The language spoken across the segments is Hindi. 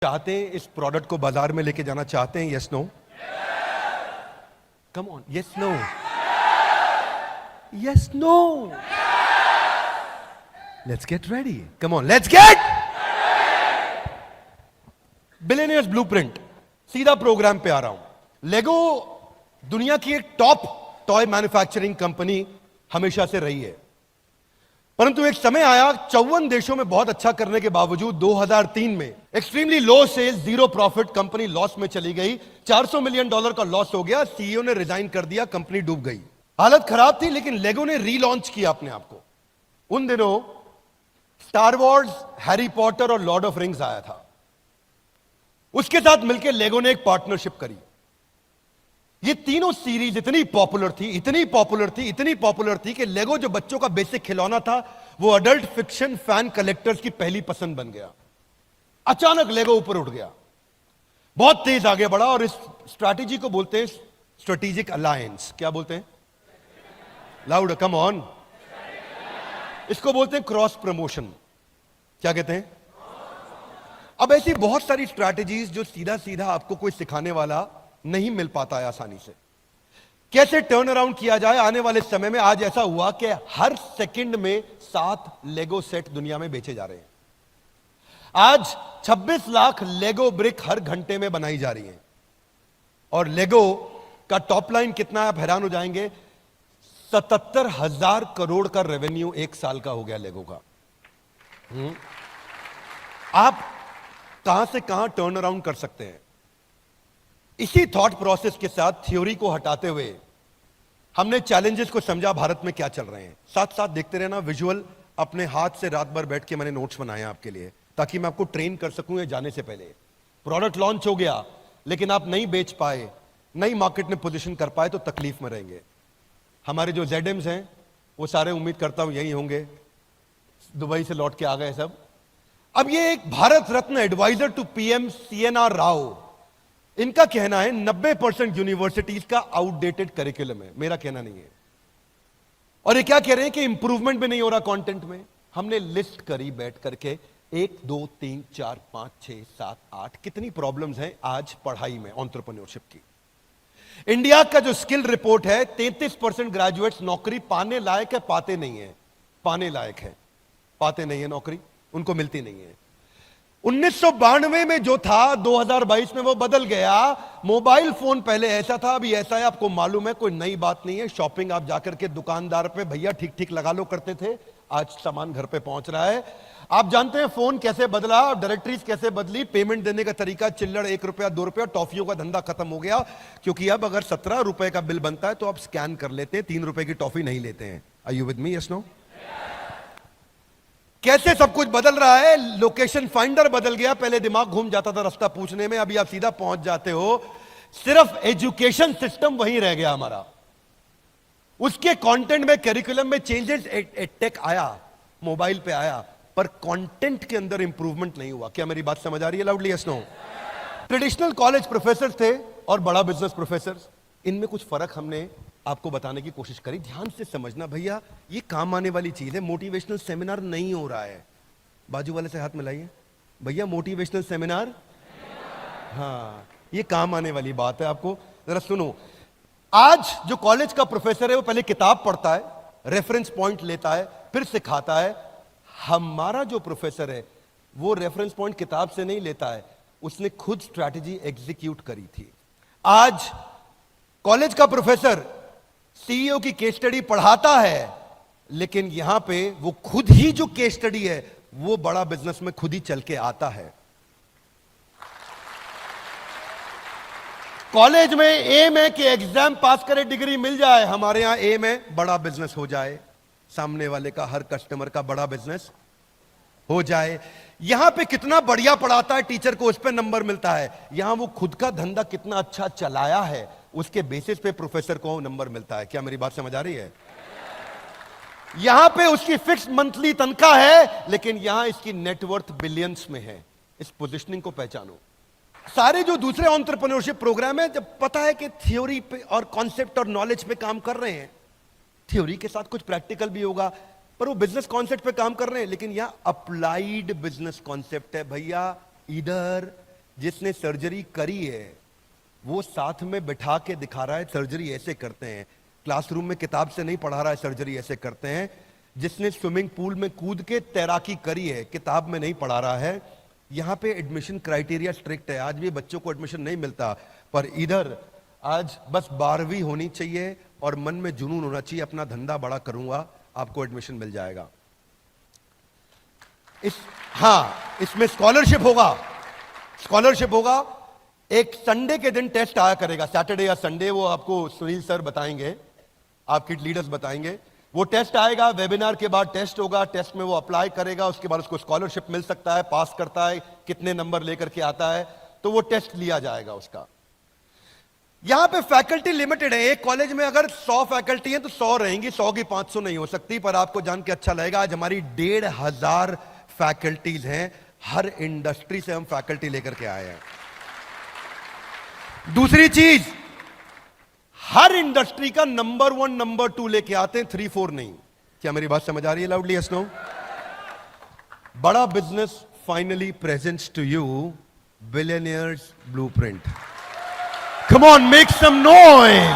चाहते हैं इस प्रोडक्ट को बाजार में लेके जाना चाहते हैं? Yes no? Come on, yes no? Yes no? Let's get ready, come on, let's get billionaires blueprint. सीधा प्रोग्राम पे आ रहा हूं। लेगो दुनिया की एक टॉप टॉय मैन्युफैक्चरिंग कंपनी हमेशा से रही है, परंतु एक समय आया 54 देशों में बहुत अच्छा करने के बावजूद 2003 में extremely low sales, zero profit, company loss में चली गई। $400 मिलियन का लॉस हो गया। सीईओ ने रिजाइन कर दिया, कंपनी डूब गई। हालत खराब थी, लेकिन लेगो ने रीलॉन्च किया अपने आप को। उन दिनों स्टार वॉर्स, हैरी पॉटर और लॉर्ड ऑफ रिंग्स आया था। उसके साथ मिलकर लेगो ने एक पार्टनरशिप करी। ये तीनों सीरीज इतनी पॉपुलर थी, इतनी पॉपुलर थी, इतनी पॉपुलर थी कि लेगो जो बच्चों का बेसिक खिलौना था, वो अडल्ट फिक्शन फैन कलेक्टर्स की पहली पसंद बन गया। अचानक लेगो ऊपर उठ गया, बहुत तेज आगे बढ़ा, और इस स्ट्रैटेजी को बोलते हैं स्ट्रेटेजिक अलायंस। क्या बोलते हैं? Loud, come on. इसको बोलते हैं क्रॉस प्रमोशन। क्या कहते हैं? अब ऐसी बहुत सारी स्ट्रैटेजीज जो सीधा सीधा आपको कोई सिखाने वाला नहीं मिल पाता है आसानी से। कैसे टर्न अराउंड किया जाए आने वाले समय में। आज ऐसा हुआ कि हर सेकंड में 7 लेगो सेट दुनिया में बेचे जा रहे हैं। आज 26 लाख लेगो ब्रिक हर घंटे में बनाई जा रही है। और लेगो का टॉप लाइन कितना है आप हैरान हो जाएंगे। 77,000 करोड़ का रेवेन्यू एक साल का हो गया लेगो का। आप कहां से कहां टर्न अराउंड कर सकते हैं। इसी थॉट प्रोसेस के साथ थ्योरी को हटाते हुए हमने चैलेंजेस को समझा, भारत में क्या चल रहे हैं। साथ साथ देखते रहना विजुअल। अपने हाथ से रात भर बैठ के मैंने नोट्स बनाए आपके लिए, ताकि मैं आपको ट्रेन कर सकूं ये जाने से पहले। प्रोडक्ट लॉन्च हो गया, लेकिन आप नहीं बेच पाए, नई मार्केट में पोजीशन कर पाए, तो तकलीफ में रहेंगे। हमारे जो जेडएम्स हैं वो सारे उम्मीद करता हूं यही होंगे, दुबई से लौट के आ गए सब। अब ये एक Bharat Ratna adviser to PM CNR Rao, इनका कहना है 90% यूनिवर्सिटीज का आउटडेटेड करिकुलम है। मेरा कहना नहीं है। और ये क्या कह रहे हैं कि इंप्रूवमेंट भी नहीं हो रहा कंटेंट में। हमने लिस्ट करी बैठ करके 1 2 3 4 5 6 7 8 कितनी प्रॉब्लम्स हैं आज पढ़ाई में, एंटरप्रेन्योरशिप की। इंडिया का जो स्किल रिपोर्ट है, 33% ग्रेजुएट्स नौकरी पाने लायक है, पाते नहीं है। पाने लायक है, पाते नहीं है नौकरी, उनको मिलती नहीं है। 1992 में जो था 2022 में वो बदल गया। मोबाइल फोन पहले ऐसा था, अभी ऐसा है, आपको मालूम है, कोई नई बात नहीं है। शॉपिंग आप जाकर के दुकानदार पे भैया ठीक ठीक लगा लो करते थे, आज सामान घर पे पहुंच रहा है। आप जानते हैं फोन कैसे बदला, डायरेक्टरीज कैसे बदली, पेमेंट देने का तरीका चिल्लड़, 1 रुपया 2 रुपया, टॉफियों का धंधा खत्म हो गया। क्योंकि अब अगर 17 रुपए का बिल बनता है तो आप स्कैन कर लेते हैं, 3 रुपए की टॉफी नहीं लेते हैं। Are you with me? Yes no? कैसे सब कुछ बदल रहा है। लोकेशन फाइंडर बदल गया, पहले दिमाग घूम जाता था रास्ता पूछने में, अभी आप सीधा पहुंच जाते हो। सिर्फ एजुकेशन सिस्टम वही रह गया हमारा। उसके कंटेंट में, करिकुलम में चेंजेस, टेक आया, मोबाइल पे आया, पर कंटेंट के अंदर इंप्रूवमेंट नहीं हुआ। क्या मेरी बात समझ आ रही है? Loudly yes no? Traditional college professor थे और बड़ा बिजनेस प्रोफेसर, इनमें कुछ फर्क हमने आपको बताने की कोशिश करी। ध्यान से समझना भैया, ये काम आने वाली चीज है। मोटिवेशनल सेमिनार नहीं हो रहा है। बाजू वाले से हाथ मिलाइए भैया, मोटिवेशनल सेमिनार, हाँ, ये काम आने वाली बात है। आपको जरा सुनो। आज जो कॉलेज का प्रोफेसर है वो पहले किताब पढ़ता है, रेफरेंस पॉइंट लेता है, फिर सिखाता है। हमारा जो प्रोफेसर है वो रेफरेंस पॉइंट किताब से नहीं लेता है, उसने खुद स्ट्रैटेजी एग्जीक्यूट करी थी। आज कॉलेज का प्रोफेसर सीईओ की केस स्टडी पढ़ाता है, लेकिन यहां पे वो खुद ही जो केस स्टडी है वो बड़ा बिजनेस में खुद ही चल के आता है। कॉलेज में एम है कि एग्जाम पास करे, डिग्री मिल जाए। हमारे यहां एम है बड़ा बिजनेस हो जाए, सामने वाले का, हर कस्टमर का बड़ा बिजनेस हो जाए। यहां पे कितना बढ़िया पढ़ाता है टीचर को, उस पर नंबर मिलता है। यहां वो खुद का धंधा कितना अच्छा चलाया है, उसके बेसिस पे प्रोफेसर को नंबर मिलता है। क्या मेरी बात समझ आ रही है? यहां पे उसकी फिक्स मंथली तनख्वाह है, लेकिन यहां इसकी नेटवर्थ बिलियंस में है। इस पोजीशनिंग को पहचानो। सारे जो दूसरे एंटरप्रेन्योरशिप प्रोग्राम है, जब पता है कि थ्योरी पे और कॉन्सेप्ट और नॉलेज पे काम कर रहे हैं, थ्योरी के साथ कुछ प्रैक्टिकल भी होगा, पर वो बिजनेस कॉन्सेप्ट पे काम कर रहे हैं। लेकिन यहां अप्लाइड बिजनेस कॉन्सेप्ट है भैया। इधर जिसने सर्जरी करी है वो साथ में बिठा के दिखा रहा है सर्जरी ऐसे करते हैं। क्लासरूम में किताब से नहीं पढ़ा रहा है सर्जरी ऐसे करते हैं। जिसने स्विमिंग पूल में कूद के तैराकी करी है किताब में नहीं पढ़ा रहा है। यहां पे एडमिशन क्राइटेरिया स्ट्रिक्ट है, आज भी बच्चों को एडमिशन नहीं मिलता, पर इधर आज बस 12वीं होनी चाहिए और मन में जुनून होना चाहिए, अपना धंधा बड़ा करूंगा, आपको एडमिशन मिल जाएगा। इसमें स्कॉलरशिप होगा। एक संडे के दिन टेस्ट आया करेगा, सैटरडे या संडे, वो आपको सुनील सर बताएंगे, आपके लीडर्स बताएंगे। वो टेस्ट आएगा, वेबिनार के बाद टेस्ट होगा, टेस्ट में वो अप्लाई करेगा, उसके बाद उसको स्कॉलरशिप मिल सकता है, पास करता है, कितने नंबर लेकर के आता है, तो वो टेस्ट लिया जाएगा उसका। यहां पे फैकल्टी लिमिटेड है, एक कॉलेज में अगर 100 फैकल्टी है तो 100 रहेंगी, 100 की 500 नहीं हो सकती। पर आपको जान के अच्छा लगेगा, आज हमारी 1500 फैकल्टीज हैं, हर इंडस्ट्री से हम फैकल्टी लेकर के आए हैं। दूसरी चीज, हर इंडस्ट्री का नंबर 1 नंबर 2 लेके आते हैं, 3 4 नहीं। क्या मेरी बात समझ आ रही है loudly? Yes no? Bada business finally presents to you billionaires blueprint. Come on, make some noise,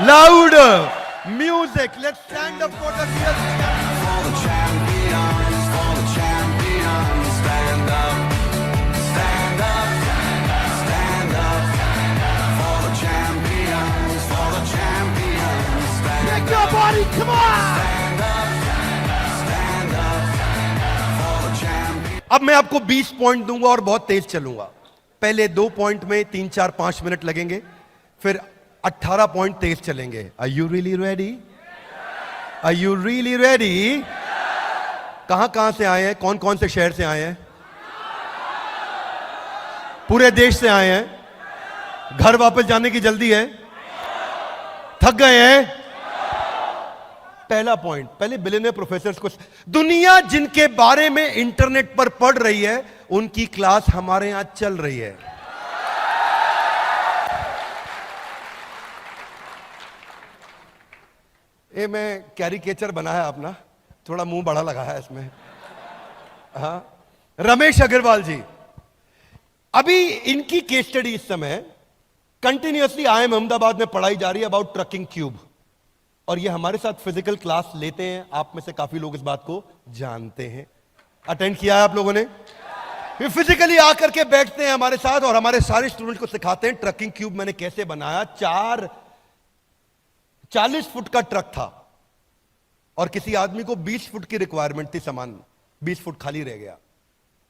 louder music, let's stand up for the Body, come on! अब मैं आपको 20 पॉइंट दूंगा और बहुत तेज चलूंगा। पहले 2 पॉइंट में 3 4 5 मिनट लगेंगे, फिर 18 पॉइंट तेज चलेंगे। Are you really ready? Are you really ready? कहां से आए हैं? कौन कौन से शहर से आए हैं? पूरे देश से आए हैं। घर वापस जाने की जल्दी है? थक गए हैं? पहला पॉइंट, पहले बिलियनियर प्रोफेसर्स को, दुनिया जिनके बारे में इंटरनेट पर पढ़ रही है उनकी क्लास हमारे यहां चल रही है। ये मैं कैरिकेचर बनाया अपना, थोड़ा मुंह बड़ा लगा है इसमें। हाँ, रमेश अग्रवाल जी, अभी इनकी केस स्टडी इस समय कंटिन्यूअसली IIM अहमदाबाद में पढ़ाई जा रही है अबाउट ट्रकिंग क्यूब, और ये हमारे साथ फिजिकल क्लास लेते हैं। आप में से काफी लोग इस बात को जानते हैं, अटेंड किया है आप लोगों ने। ये फिजिकली आकर के बैठते हैं हमारे साथ और हमारे सारे स्टूडेंट्स को सिखाते हैं ट्रकिंग क्यूब मैंने कैसे बनाया। 40 फुट का ट्रक था और किसी आदमी को 20 फुट की रिक्वायरमेंट थी, सामान 20 फुट खाली रह गया।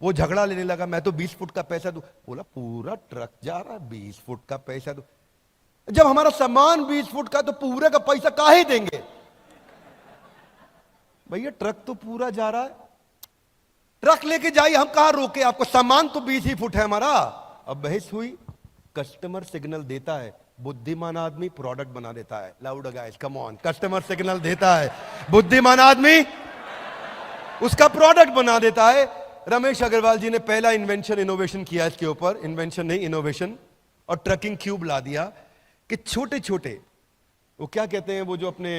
वो झगड़ा लेने लगा, मैं तो 20 फुट का पैसा दूं। बोला पूरा ट्रक जा रहा है, 20 फुट का पैसा दूं। जब हमारा सामान 20 फुट का तो पूरे का पैसा काहे देंगे भैया? ट्रक तो पूरा जा रहा है, ट्रक लेके जाइए, हम कहां रोके आपको? सामान तो 20 ही फुट है हमारा। अब बहस हुई, कस्टमर सिग्नल देता है, बुद्धिमान आदमी प्रोडक्ट बना देता है। Loud guys, come on, customer signal देता है, बुद्धिमान आदमी उसका प्रोडक्ट बना देता है। रमेश अग्रवाल जी ने पहला इनोवेशन किया इसके ऊपर, इन्वेंशन नहीं इनोवेशन, और ट्रकिंग क्यूब ला दिया कि छोटे छोटे, वो क्या कहते हैं, वो जो अपने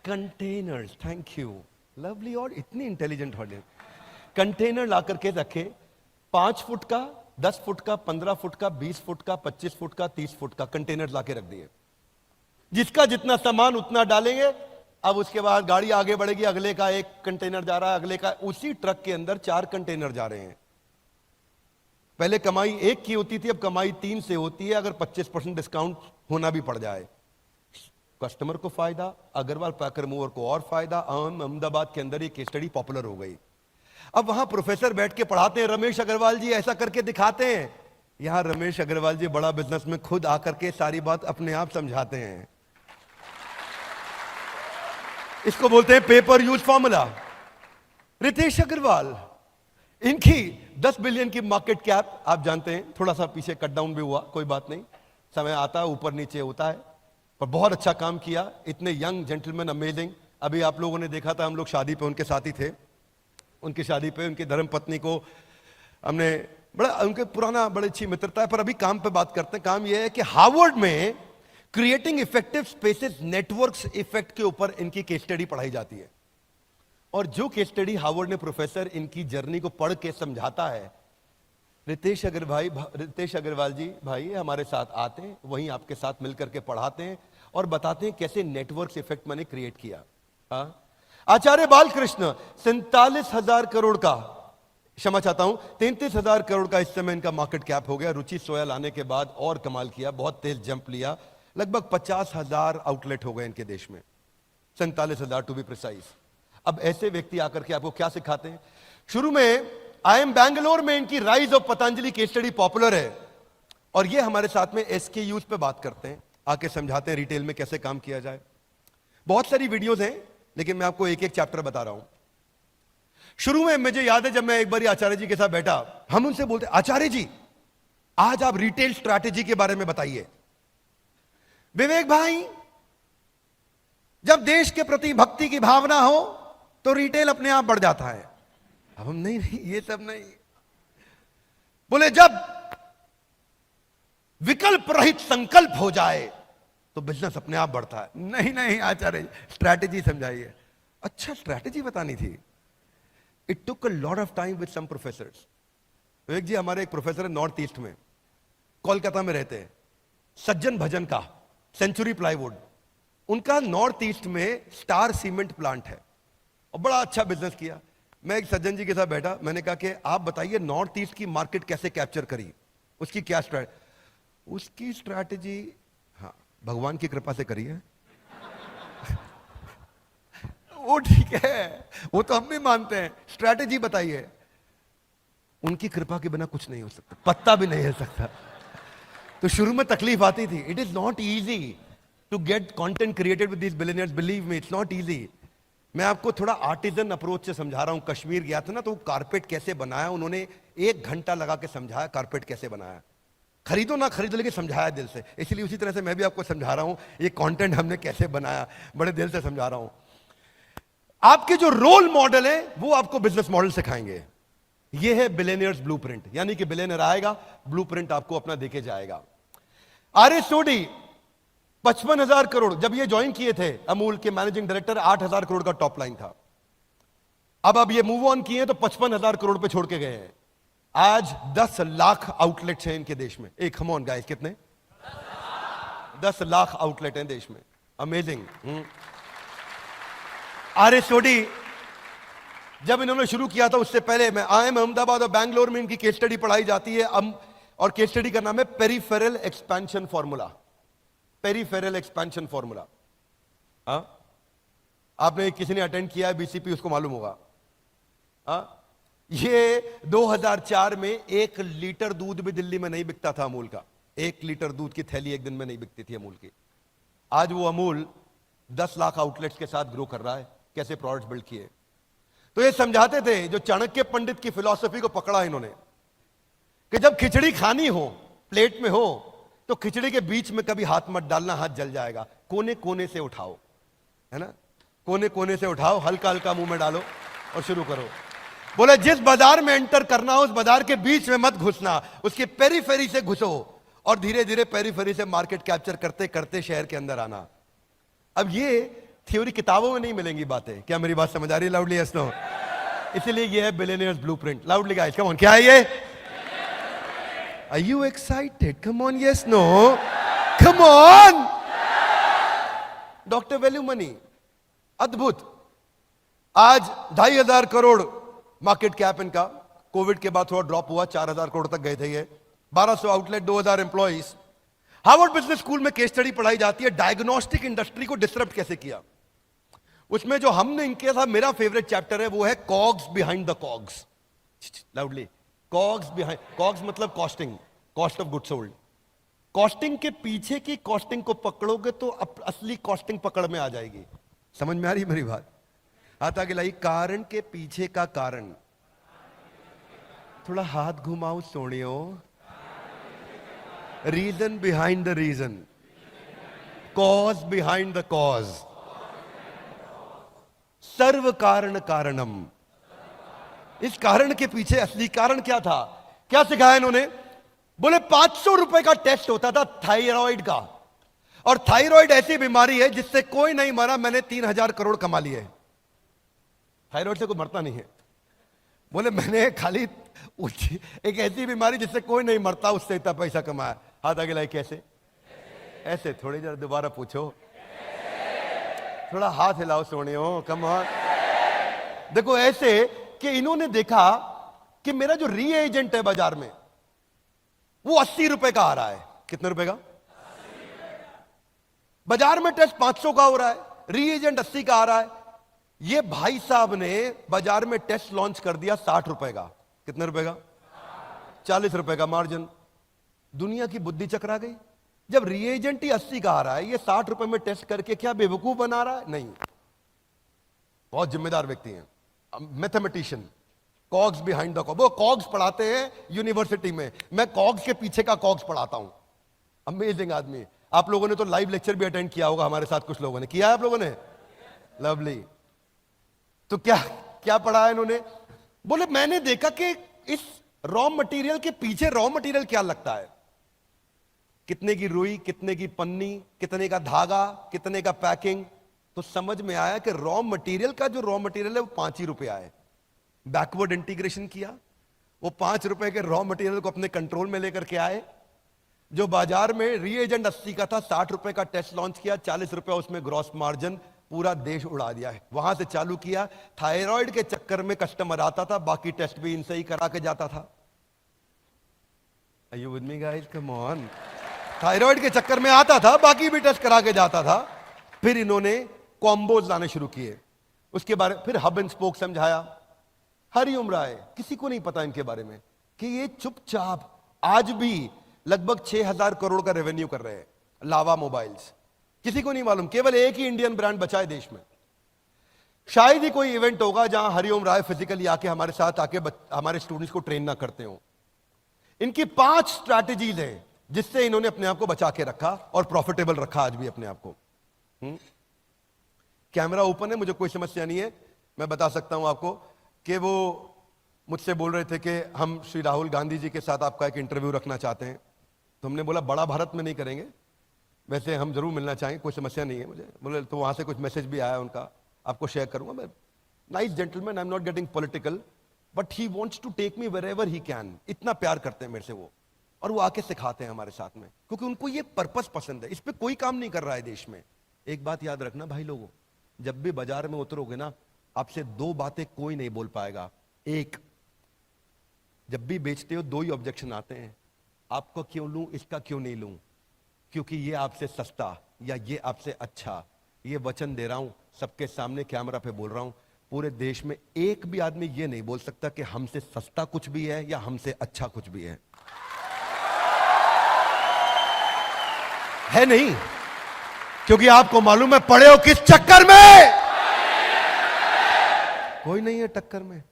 कंटेनर्स, थैंक यू लवली, और इतनी इंटेलिजेंट हो गए, कंटेनर ला करके रखे, 5 फुट का, 10 फुट का, 15 फुट का, 20 फुट का, 25 फुट का, 30 फुट का कंटेनर ला के रख दिए। जिसका जितना सामान उतना डालेंगे। अब उसके बाद गाड़ी आगे बढ़ेगी, अगले का एक कंटेनर जा रहा है, अगले का, उसी ट्रक के अंदर 4 कंटेनर जा रहे हैं। पहले कमाई 1 की होती थी, अब कमाई 3 से होती है, अगर 25% डिस्काउंट होना भी पड़ जाए। कस्टमर को फायदा, अग्रवाल पैकर मूवर को और फायदा। अहमदाबाद के अंदर ये केस स्टडी पॉपुलर हो गई। अब वहां प्रोफेसर बैठ के पढ़ाते हैं, रमेश अग्रवाल जी ऐसा करके दिखाते हैं। यहां रमेश अग्रवाल जी बड़ा बिजनेस में खुद आकर के सारी बात अपने आप समझाते हैं। इसको बोलते हैं paper use formula. Ritesh Agarwal, इनकी 10 बिलियन की मार्केट कैप, आप जानते हैं, थोड़ा सा पीछे कट डाउन भी हुआ, कोई बात नहीं, समय आता है ऊपर नीचे होता है, पर बहुत अच्छा काम किया। इतने यंग जेंटलमैन, अमेजिंग। अभी आप लोगों ने देखा था, हम लोग शादी पे उनके साथ ही थे, उनकी शादी पे उनकी धर्मपत्नी को हमने बड़ा, उनके पुराना बड़ी अच्छी मित्रता है। पर अभी काम पे बात करते हैं। काम यह है कि हार्वर्ड में creating effective spaces networks effect के ऊपर इनकी केस स्टडी पढ़ाई जाती है। और जो केस स्टडी हार्वर्ड ने प्रोफेसर इनकी जर्नी को पढ़ के समझाता है, रितेश अग्रवाल जी भाई हमारे साथ आते हैं, वहीं आपके साथ मिलकर के पढ़ाते हैं और बताते हैं कैसे नेटवर्क इफेक्ट मैंने क्रिएट किया। आचार्य बालकृष्ण 47,000 करोड़ का, क्षमा चाहता हूं 33,000 करोड़ का इस समय इनका मार्केट कैप हो गया। रुचि सोया लाने के बाद और कमाल किया, बहुत तेज जंप लिया, लगभग 50,000 आउटलेट हो गए इनके देश में, 47,000 टू बी प्रिसाइज। अब ऐसे व्यक्ति आकर के आपको क्या सिखाते हैं? शुरू में IIM बैंगलोर में इनकी rise of Patanjali case study popular है और ये हमारे साथ में SKUs पे बात करते हैं, आके समझाते हैं रिटेल में कैसे काम किया जाए। बहुत सारी वीडियोस हैं लेकिन मैं आपको एक एक चैप्टर बता रहा हूं। शुरू में मुझे याद है जब मैं एक बार आचार्य जी के साथ बैठा, हम उनसे बोलते आचार्य जी आज आप रिटेल स्ट्रैटेजी के बारे में बताइए। विवेक भाई जब देश के प्रति भक्ति की भावना हो तो रिटेल अपने आप बढ़ जाता है। अब हम नहीं ये सब नहीं। बोले जब विकल्प रहित संकल्प हो जाए तो बिजनेस अपने आप बढ़ता है। नहीं आचार्य स्ट्रैटेजी समझाइए। अच्छा स्ट्रैटेजी बतानी थी। It took a lot of time with some professors. Vivek ji हमारे एक प्रोफेसर है नॉर्थ ईस्ट में, कोलकाता में रहते हैं, सज्जन भजन का, सेंचुरी प्लाईवुड, उनका नॉर्थ ईस्ट में स्टार सीमेंट प्लांट है और बड़ा अच्छा बिजनेस किया। मैं एक सज्जन जी के साथ बैठा, मैंने कहा कि आप बताइए नॉर्थ ईस्ट की मार्केट कैसे कैप्चर करी, उसकी क्या स्ट्रैटेजी? उसकी स्ट्रैटेजी हाँ भगवान की कृपा से करी है। वो ठीक है, वो तो हम भी मानते हैं, स्ट्रैटेजी बताइए। उनकी कृपा के बिना कुछ नहीं हो सकता, पत्ता भी नहीं हिल सकता। तो शुरू में तकलीफ आती थी। It is not easy to get content created with this billionaires, believe me it's not easy. मैं आपको थोड़ा आर्टिजन अप्रोच से समझा रहा हूं। कश्मीर गया था ना तो कारपेट कैसे बनाया, उन्होंने 1 घंटा लगा के समझाया कारपेट कैसे बनाया। खरीदो ना खरीदो लेकिन समझाया दिल से। इसलिए उसी तरह से मैं भी आपको समझा रहा हूं ये कंटेंट हमने कैसे बनाया, बड़े दिल से समझा रहा हूं। आपके जो रोल मॉडल है वो आपको बिजनेस मॉडल सिखाएंगे। ये है बिलियनियर्स ब्लूप्रिंट, यानी कि बिलियनियर आएगा ब्लूप्रिंट आपको अपना देके जाएगा। आरएस सोडी 55,000 करोड़, जब ये ज्वाइन किए थे अमूल के मैनेजिंग डायरेक्टर, 8,000 करोड़ का टॉप लाइन था। अब ये मूव ऑन किए तो 55,000 करोड़ पे छोड़ के गए हैं। आज 10 लाख आउटलेट्स हैं इनके देश में। एक कम ऑन गाइस, कितने? 10 लाख आउटलेट हैं देश में। अमेजिंग। आरएस सोडी जब इन्होंने शुरू किया था उससे पहले मैं IIM अहमदाबाद और बैंगलोर में इनकी केस स्टडी पढ़ाई जाती है। और केस स्टडी का नाम है peripheral expansion formula. Peripheral expansion formula. आपने किसी ने अटेंड किया है BCP, उसको मालूम होगा। ये 2004 में 1 लीटर दूध भी दिल्ली में नहीं बिकता था अमूल का। 1 लीटर दूध की थैली एक दिन में नहीं बिकती थी अमूल की। आज वो अमूल 10 लाख आउटलेट्स के साथ ग्रो कर रहा है। कैसे प्रोडक्ट्स बिल्ड किए। तो ये समझाते थे, जो चाणक्य पंडित की फिलॉसफी को पकड़ा इन्होंने, कि जब खिचड़ी खानी हो प्लेट में हो तो खिचड़ी के बीच में कभी हाथ मत डालना, हाथ जल जाएगा। कोने कोने से उठाओ, है ना, कोने कोने से उठाओ, हल्का हल्का मुंह में डालो और शुरू करो। बोले जिस बाजार में एंटर करना हो उस बाजार के बीच में मत घुसना, उसके पेरीफेरी से घुसो और धीरे धीरे पेरीफेरी से मार्केट कैप्चर करते करते शहर के अंदर आना। अब ये थ्योरी किताबों में नहीं मिलेंगी बातें। क्या मेरी बात समझ आ रही है? Loudly yes no. इसीलिए ये है billionaires blueprint. Loudly guys, come on, क्या है ये? Are you excited? Come on, yes, no? Come on! Doctor value money, अद्भुत। आज 2,500 करोड़ मार्केट कैप इनका। कोविड के बाद थोड़ा ड्रॉप हुआ, 4,000 करोड़ तक गए थे ये। 1200 outlet, 2,000 employees. Harvard business school में केस स्टडी पढ़ाई जाती है, डायग्नोस्टिक इंडस्ट्री को डिसरप्ट कैसे किया। उसमें जो हमने इनके साथ, मेरा फेवरेट चैप्टर है वो है COGS behind the COGS. Loudly, COGS behind, COGS मतलब costing, cost of good sold. Costing के पीछे की कॉस्टिंग को पकड़ोगे तो असली कॉस्टिंग पकड़ में आ जाएगी। समझ में आ रही मेरी बात? हाथ आगे लाई। कारण के पीछे का कारण, थोड़ा हाथ घुमाओ सोनियो। Reason behind the reason, cause behind the cause, सर्व कारण कारणम। इस कारण के पीछे असली कारण क्या था? क्या सिखाया इन्होंने? बोले 500 रुपए का टेस्ट होता था थायराइड का, और थायराइड ऐसी बीमारी है जिससे कोई नहीं मरा। मैंने 3,000 करोड़ कमा लिए। थायराइड से कोई मरता नहीं है। बोले मैंने खाली एक ऐसी बीमारी जिससे कोई नहीं मरता उससे इतना पैसा कमाया। हाथ आगे लाई, कैसे? ऐसे थोड़ी देर दोबारा पूछो, थोड़ा हाथ हिलाओ सोनियो, कम ऑन। देखो ऐसे कि इन्होंने देखा कि मेरा जो री एजेंट है बाजार में वो 80 रुपए का आ रहा है। कितने रुपए का? बाजार में टेस्ट 500 का हो रहा है, री एजेंट 80 का आ रहा है। ये भाई साहब ने बाजार में टेस्ट लॉन्च कर दिया 60 रुपए का। कितने रुपए का? 40 रुपए का मार्जिन। दुनिया की बुद्धि चकरा गई। जब रिएजेंट ही 80 का आ रहा है, ये 60 रुपए में टेस्ट करके क्या बेवकूफ बना रहा है? नहीं, बहुत जिम्मेदार व्यक्ति हैं, मैथमेटिशियन, कॉग्स बिहाइंड द वो कॉग्स पढ़ाते हैं यूनिवर्सिटी में। मैं कॉग्स के पीछे का कॉग्स पढ़ाता हूं। अमेजिंग आदमी। आप लोगों ने तो लाइव लेक्चर भी अटेंड किया होगा हमारे साथ, कुछ लोगों ने किया है। आप लोगों ने? लवली। तो क्या क्या पढ़ा है इन्होंने? बोले मैंने देखा कि इस रॉ मटेरियल के पीछे रॉ मटेरियल क्या लगता है, कितने की रुई, कितने की पन्नी, कितने का धागा, कितने का पैकिंग। तो समझ में आया कि रॉ मटेरियल का जो रॉ मटेरियल है वो 5 ही रुपया है। बैकवर्ड इंटीग्रेशन किया, वो 5 रुपए के रॉ मटेरियल को अपने कंट्रोल में लेकर के आए। जो बाजार में रीएजेंट 80 का था, 60 रुपए का टेस्ट लॉन्च किया, 40 रुपए उसमें ग्रॉस मार्जिन, पूरा देश उड़ा दिया है। वहां से चालू किया। थायराइड के चक्कर में कस्टमर आता था, बाकी टेस्ट भी इनसे ही करा के जाता था। Are you with me guys? Come on. Thyroid के चक्कर में आता था, बाकी भी टेस्ट करा के जाता था। फिर इन्होंने कॉम्बोज लाने शुरू किए। उसके बारे फिर हब एंड स्पोक समझाया। हरिओम राय, किसी को नहीं पता इनके बारे में कि ये चुपचाप आज भी लगभग 6,000 करोड़ का रेवेन्यू कर रहे हैं। लावा मोबाइल्स, किसी को नहीं मालूम, केवल एक ही इंडियन ब्रांड बचा है देश में। शायद ही कोई इवेंट होगा जहां हरिओम राय फिजिकली आके हमारे साथ आके हमारे स्टूडेंट्स को ट्रेन ना करते हो। इनकी 5 स्ट्रैटेजीज हैं जिससे इन्होंने अपने आप को बचा के रखा और प्रॉफिटेबल रखा आज भी अपने आप को। कैमरा ओपन है, मुझे कोई समस्या नहीं है। मैं बता सकता हूं आपको कि वो मुझसे बोल रहे थे कि हम श्री राहुल गांधी जी के साथ आपका एक इंटरव्यू रखना चाहते हैं। तो हमने बोला बड़ा भारत में नहीं करेंगे, वैसे हम जरूर मिलना चाहेंगे, कोई समस्या नहीं है मुझे। बोले तो वहां से कुछ मैसेज भी आया उनका, आपको शेयर करूंगा मैं। Nice gentleman, I am not getting political, but he wants to take me wherever he can. इतना प्यार करते हैं मेरे से वो, और वो आके सिखाते हैं हमारे साथ में, क्योंकि उनको ये पर्पस पसंद है। इस पे कोई काम नहीं कर रहा है देश में। एक बात याद रखना भाई लोगों, जब भी बाजार में उतरोगे ना, आपसे 2 बातें कोई नहीं बोल पाएगा। एक, जब भी बेचते हो 2 ही ऑब्जेक्शन आते हैं, आपको क्यों लूं, इसका क्यों नहीं लूं, क्योंकि ये आपसे सस्ता या ये आपसे अच्छा। ये वचन दे रहा हूं, सबके सामने कैमरा पे बोल रहा हूं, पूरे देश में एक भी आदमी ये नहीं बोल सकता कि हमसे सस्ता कुछ भी है या हमसे अच्छा कुछ भी है नहीं, क्योंकि आपको मालूम है पड़े हो किस चक्कर में। कोई नहीं है टक्कर में।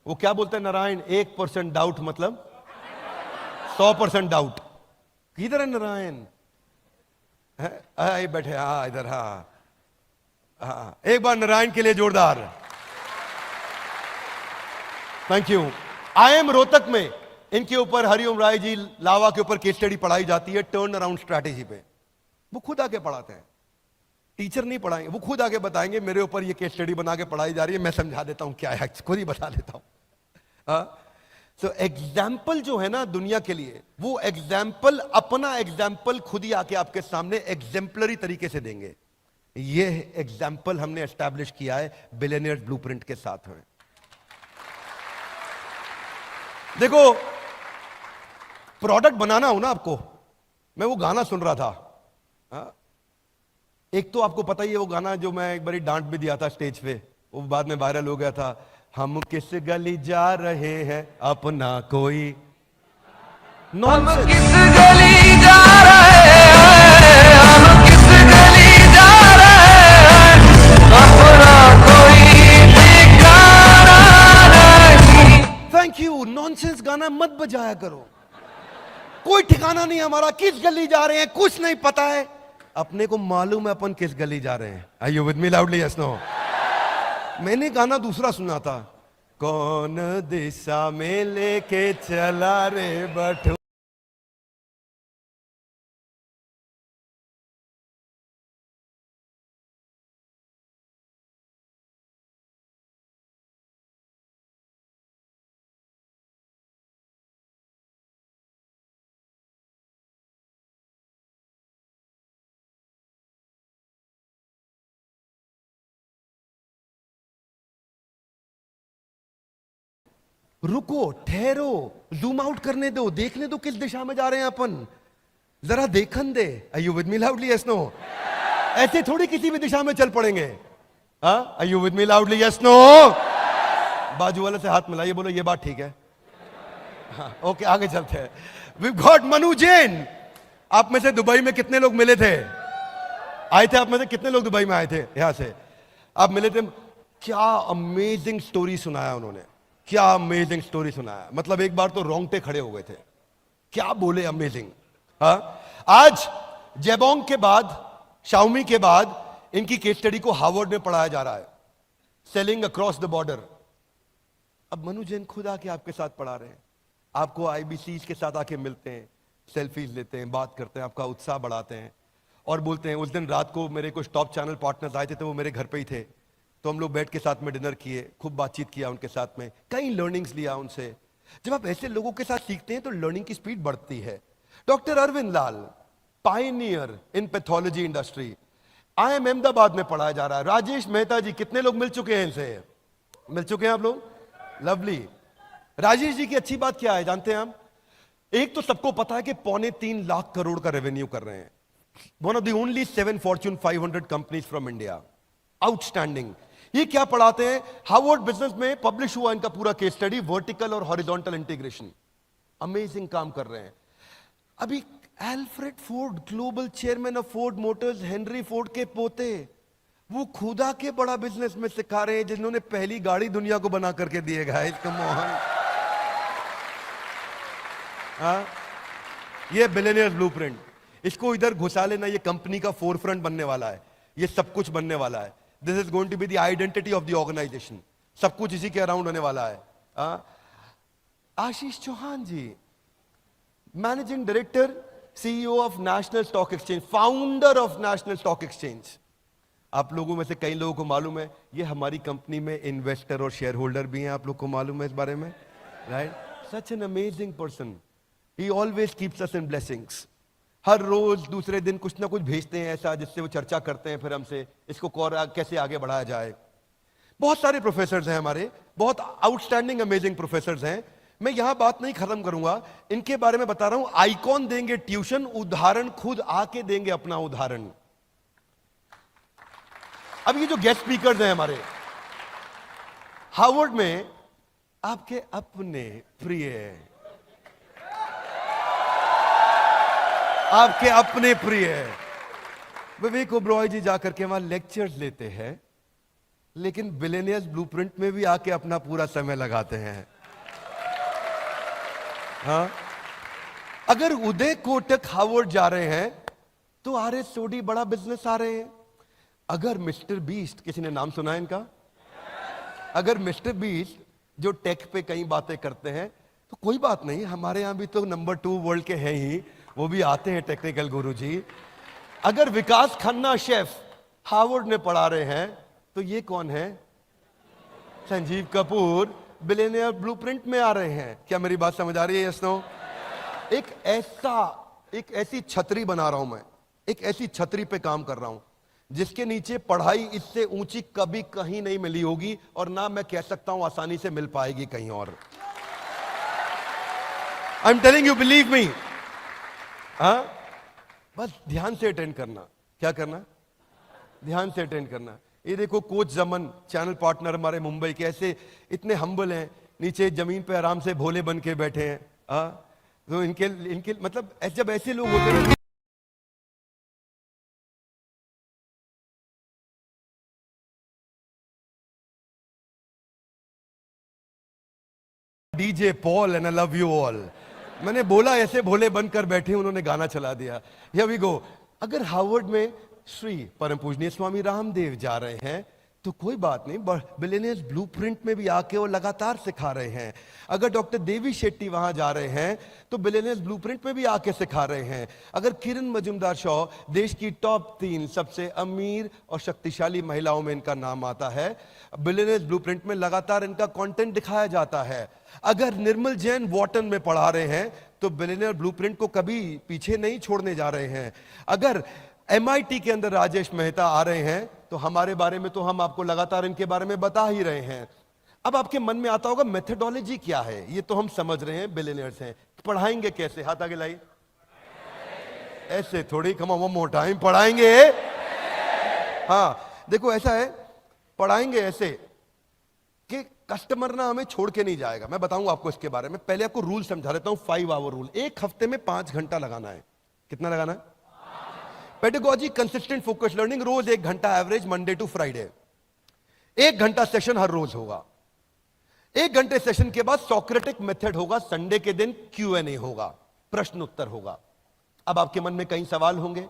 वो क्या बोलते हैं नारायण, 1% डाउट मतलब 100% डाउट। किधर है नारायण? बैठे, हाँ इधर, हाँ। एक बार नारायण के लिए जोरदार थैंक यू। IIM रोहतक में इनके ऊपर हरिओम राय जी लावा के ऊपर केस स्टडी पढ़ाई जाती है, टर्न अराउंड स्ट्रैटेजी पे। वो खुद आके पढ़ाते हैं, टीचर नहीं पढ़ाएंगे, वो खुद आके बताएंगे मेरे ऊपर ये केस स्टडी बना के पढ़ाई जा रही है, मैं समझा देता हूं क्या है, खुद ही बता देता हूं। तो एग्जाम्पल जो है ना दुनिया के लिए, वो एग्जाम्पल अपना एग्जाम्पल खुद ही आके आपके सामने एग्जाम्पलरी तरीके से देंगे। ये एग्जाम्पल हमने एस्टैब्लिश किया है बिलियनियर्स ब्लूप्रिंट के साथ में। देखो, प्रोडक्ट बनाना हो ना आपको, मैं वो गाना सुन रहा था। एक तो आपको पता ही है वो गाना जो मैं एक बारी डांट भी दिया था स्टेज पे, वो बाद में वायरल हो गया था। हम किस गली जा रहे हैं अपना कोई, हम किस गली जा रहे हैं, हम किस गली जा रहे हैं, अपना कोई ठिकाना नहीं। Thank you. नॉनसेंस गाना मत बजाया करो, कोई ठिकाना नहीं हमारा, किस गली जा रहे हैं कुछ नहीं पता है, अपने को मालूम है अपन किस गली जा रहे हैं। Are you with me loudly? Yes no? मैंने गाना दूसरा सुना था, कौन दिशा में लेके चला रे बटू। रुको, ठहरो, जूम आउट करने दो, देखने दो किस दिशा में जा रहे हैं अपन, जरा देखन दे। Are you with me loudly? Yes no? ऐसे थोड़ी किसी भी दिशा में चल पड़ेंगे। हाँ, are you with me loudly? Yes no? बाजू वाले से हाथ मिलाइए, बोलो ये बात ठीक है। हाँ, ओके, आगे चलते हैं। We got Manu Jain. आप में से दुबई में कितने लोग मिले थे? आए थे आप में से कितने लोग दुबई में आए थे? यहां से आप मिले थे। क्या अमेजिंग स्टोरी सुनाया उन्होंने, क्या अमेजिंग स्टोरी सुनाया। मतलब एक बार तो रोंगटे खड़े हो गए थे, क्या बोले, अमेजिंग। हाँ, आज जेबोंग के बाद, शाओमी के बाद इनकी केस स्टडी को हार्वर्ड में पढ़ाया जा रहा है, सेलिंग अक्रॉस द बॉर्डर। अब मनु जैन खुद आके आपके साथ पढ़ा रहे हैं, आपको आईबीसी के साथ आके मिलते हैं, सेल्फीज लेते हैं, बात करते हैं, आपका उत्साह बढ़ाते हैं और बोलते हैं। उस दिन रात को मेरे कुछ टॉप चैनल पार्टनर्स आए थे, तो वो मेरे घर पे ही थे, तो हम लोग बैठ के साथ में डिनर किए, खूब बातचीत किया उनके साथ में, कई लर्निंग्स लिया उनसे। जब आप ऐसे लोगों के साथ सीखते हैं तो लर्निंग की स्पीड बढ़ती है। Doctor Arvind Lal, pioneer in pathology industry, IIM Ahmedabad में पढ़ाया जा रहा है। राजेश मेहता जी, कितने लोग मिल चुके हैं इनसे? मिल चुके हैं आप लोग? लवली। राजेश जी की अच्छी बात क्या है जानते हैं हम? एक तो सबको पता है कि 3.25 लाख करोड़ का रेवेन्यू कर रहे हैं, one of the only 7 Fortune 500 companies from India. Outstanding. ये क्या पढ़ाते हैं? हार्वर्ड बिजनेस में पब्लिश हुआ इनका पूरा केस स्टडी, वर्टिकल और हॉरिजॉन्टल इंटीग्रेशन। अमेजिंग काम कर रहे हैं। अभी Alfred Ford, global chairman of Ford Motors, Henry Ford के पोते, वो खुदा के बड़ा बिजनेस में सिखा रहे हैं, जिन्होंने पहली गाड़ी दुनिया को बना करके दिए गाइस, कम ऑन। हाँ, ये बिलियनियर्स ब्लूप्रिंट, इसको इधर घुसा लेना, ये कंपनी का फोरफ्रंट बनने वाला है, ये सब कुछ बनने वाला है। This is going to be the identity of the organisation, सब कुछ इसी के अराउंड होने वाला है। Ashish Chauhan ji, managing director, CEO of National Stock Exchange, founder of National Stock Exchange. आप लोगों में से कई लोगों को मालूम है, ये हमारी कंपनी में इन्वेस्टर और शेयर होल्डर भी हैं, आप लोग को मालूम है इस बारे में, right? Such an amazing person, he always keeps us in blessings. हर रोज दूसरे दिन कुछ ना कुछ भेजते हैं ऐसा, जिससे वो चर्चा करते हैं फिर हमसे, इसको कैसे आगे बढ़ाया जाए। बहुत सारे प्रोफेसर्स हैं हमारे, बहुत आउटस्टैंडिंग अमेजिंग प्रोफेसर्स हैं। मैं यहां बात नहीं खत्म करूंगा, इनके बारे में बता रहा हूं। आइकॉन देंगे ट्यूशन, उदाहरण खुद आके देंगे अपना उदाहरण। अब ये जो गेस्ट स्पीकर्स हैं हमारे हार्वर्ड में, आपके अपने प्रिय, आपके अपने प्रिय विवेक ओबरॉय जी जाकर के वहां लेक्चर्स लेते हैं, लेकिन बिलियनियर्स ब्लूप्रिंट में भी आके अपना पूरा समय लगाते हैं। हाँ, अगर उदय कोटक हार्वर्ड जा रहे हैं तो RS सोडी बड़ा बिजनेस आ रहे हैं। अगर मिस्टर बीस्ट, किसी ने नाम सुना है इनका? अगर मिस्टर बीस्ट जो टेक पे कई बातें करते हैं, तो कोई बात नहीं, हमारे यहां भी तो नंबर 2 वर्ल्ड के हैं ही, वो भी आते हैं टेक्निकल गुरु जी। अगर विकास खन्ना शेफ हार्वर्ड में पढ़ा रहे हैं, तो ये कौन है? संजीव कपूर बिलियनियर ब्लूप्रिंट में आ रहे हैं। क्या मेरी बात समझ आ रही है? Yes no? एक ऐसी छतरी बना रहा हूं मैं, एक ऐसी छतरी पे काम कर रहा हूं जिसके नीचे पढ़ाई इससे ऊंची कभी कहीं नहीं मिली होगी, और ना मैं कह सकता हूं आसानी से मिल पाएगी कहीं और। I am telling you, believe me. हाँ, बस ध्यान से अटेंड करना। क्या करना? ध्यान से अटेंड करना। ये देखो कोच जमन, चैनल पार्टनर हमारे मुंबई के, ऐसे इतने हम्बल हैं, नीचे जमीन पे आराम से भोले बन के बैठे हैं। तो इनके मतलब जब ऐसे लोग होते हैं, DJ Paul and I love you all, मैंने बोला ऐसे भोले बनकर बैठे, उन्होंने गाना चला दिया। Here we go. अगर हार्वर्ड में श्री परम पूजनीय स्वामी रामदेव जा रहे हैं तो कोई बात नहीं, बिलियनियर्स ब्लूप्रिंट में भी आके वो लगातार सिखा रहे हैं। अगर डॉक्टर देवी शेट्टी वहां जा रहे हैं तो बिलियनियर्स ब्लूप्रिंट में भी आके सिखा रहे हैं। अगर किरण मजुमदार शॉ, देश की टॉप 3 सबसे अमीर और शक्तिशाली महिलाओं में इनका नाम आता है, बिलियनियर्स ब्लूप्रिंट में लगातार इनका कंटेंट दिखाया जाता है। अगर निर्मल जैन वॉटन में पढ़ा रहे हैं तो बिलियनियर ब्लूप्रिंट को कभी पीछे नहीं छोड़ने जा रहे हैं। अगर MIT के अंदर राजेश मेहता आ रहे हैं तो हमारे बारे में तो हम आपको लगातार इनके बारे में बता ही रहे हैं। अब आपके मन में आता होगा मेथडोलॉजी क्या है, ये तो हम समझ रहे हैं, बिलियनियर्स हैं, पढ़ाएंगे कैसे? हाथ आगे लाइए। ऐसे थोड़ी, come on one more time, पढ़ाएंगे। हाँ देखो ऐसा है, पढ़ाएंगे ऐसे कि कस्टमर ना हमें छोड़ के नहीं जाएगा। मैं बताऊंगा आपको इसके बारे में, पहले आपको रूल समझा देता हूं। 5 आवर रूल, एक हफ्ते में 5 घंटा लगाना है। कितना लगाना है? पेडागोजी, कंसिस्टेंट फोकस लर्निंग, रोज 1 घंटा एवरेज, मंडे टू फ्राइडे। 1 घंटा सेशन हर रोज होगा। 1 घंटे सेशन के बाद सोक्रेटिक मेथड होगा, संडे के दिन Q&A होगा, प्रश्न उत्तर होगा। अब आपके मन में कई सवाल होंगे,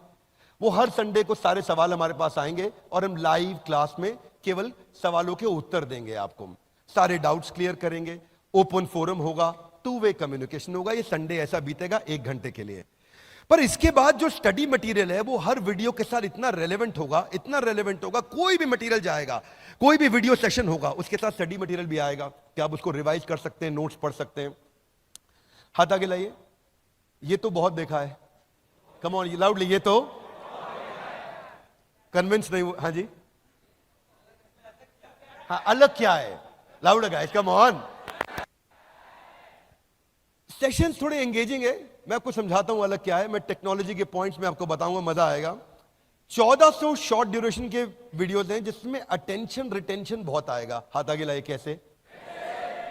वो हर संडे को सारे सवाल हमारे पास आएंगे और हम लाइव क्लास में केवल सवालों के उत्तर देंगे आपको, सारे डाउट्स क्लियर करेंगे, ओपन फोरम होगा, 2 वे कम्युनिकेशन होगा। ये संडे ऐसा बीतेगा 1 घंटे के लिए। पर इसके बाद जो स्टडी मटेरियल है वो हर वीडियो के साथ इतना रेलेवेंट होगा, इतना रेलेवेंट होगा, कोई भी मटेरियल जाएगा, कोई भी वीडियो सेशन होगा, उसके साथ स्टडी मटेरियल भी आएगा कि आप उसको रिवाइज कर सकते हैं, नोट्स पढ़ सकते हैं। हाथ आगे लाइए। ये तो बहुत देखा है, कम ऑन लाउडली, ये तो कन्विंस नहीं हुआ। हाँ जी, हाँ अलग क्या है? Loud guys, come on. Sessions थोड़े एंगेजिंग है, मैं आपको समझाता हूं अलग क्या है। मैं टेक्नोलॉजी के पॉइंट्स में आपको बताऊंगा, मजा आएगा। 1400 शॉर्ट ड्यूरेशन के वीडियोस हैं जिसमें अटेंशन रिटेंशन बहुत आएगा। हाथ आगे लाइए। कैसे?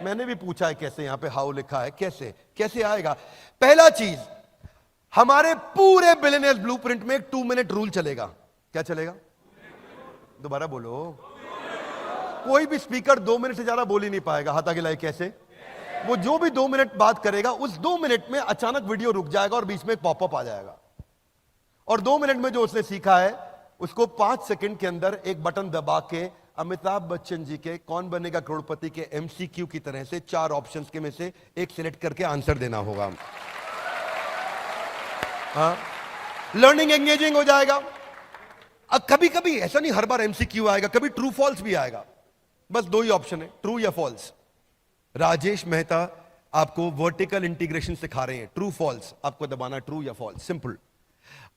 मैंने भी पूछा है कैसे, यहां पे हाउ लिखा है, कैसे कैसे आएगा? पहला चीज, हमारे पूरे बिलियनियर ब्लूप्रिंट में एक 2 मिनट रूल चलेगा। क्या चलेगा? दोबारा बोलो। कोई भी स्पीकर 2 मिनट से ज्यादा बोल ही नहीं पाएगा। हाथ आगे लाइए। कैसे? वो जो भी 2 मिनट बात करेगा, उस 2 मिनट में अचानक वीडियो रुक जाएगा और बीच में एक पॉपअप आ जाएगा, और 2 मिनट में जो उसने सीखा है उसको 5 सेकंड के अंदर एक बटन दबा के अमिताभ बच्चन जी के कौन बनेगा करोड़पति के MCQ की तरह से 4 ऑप्शंस के में से एक सिलेक्ट करके आंसर देना होगा। हाँ, लर्निंग एंगेजिंग हो जाएगा। अब कभी कभी ऐसा नहीं हर बार MCQ आएगा, कभी ट्रू फॉल्स भी आएगा। बस 2 ही ऑप्शन है, ट्रू या फॉल्स। राजेश मेहता आपको वर्टिकल इंटीग्रेशन सिखा रहे हैं, ट्रू फॉल्स आपको दबाना, ट्रू या फॉल्स, सिंपल।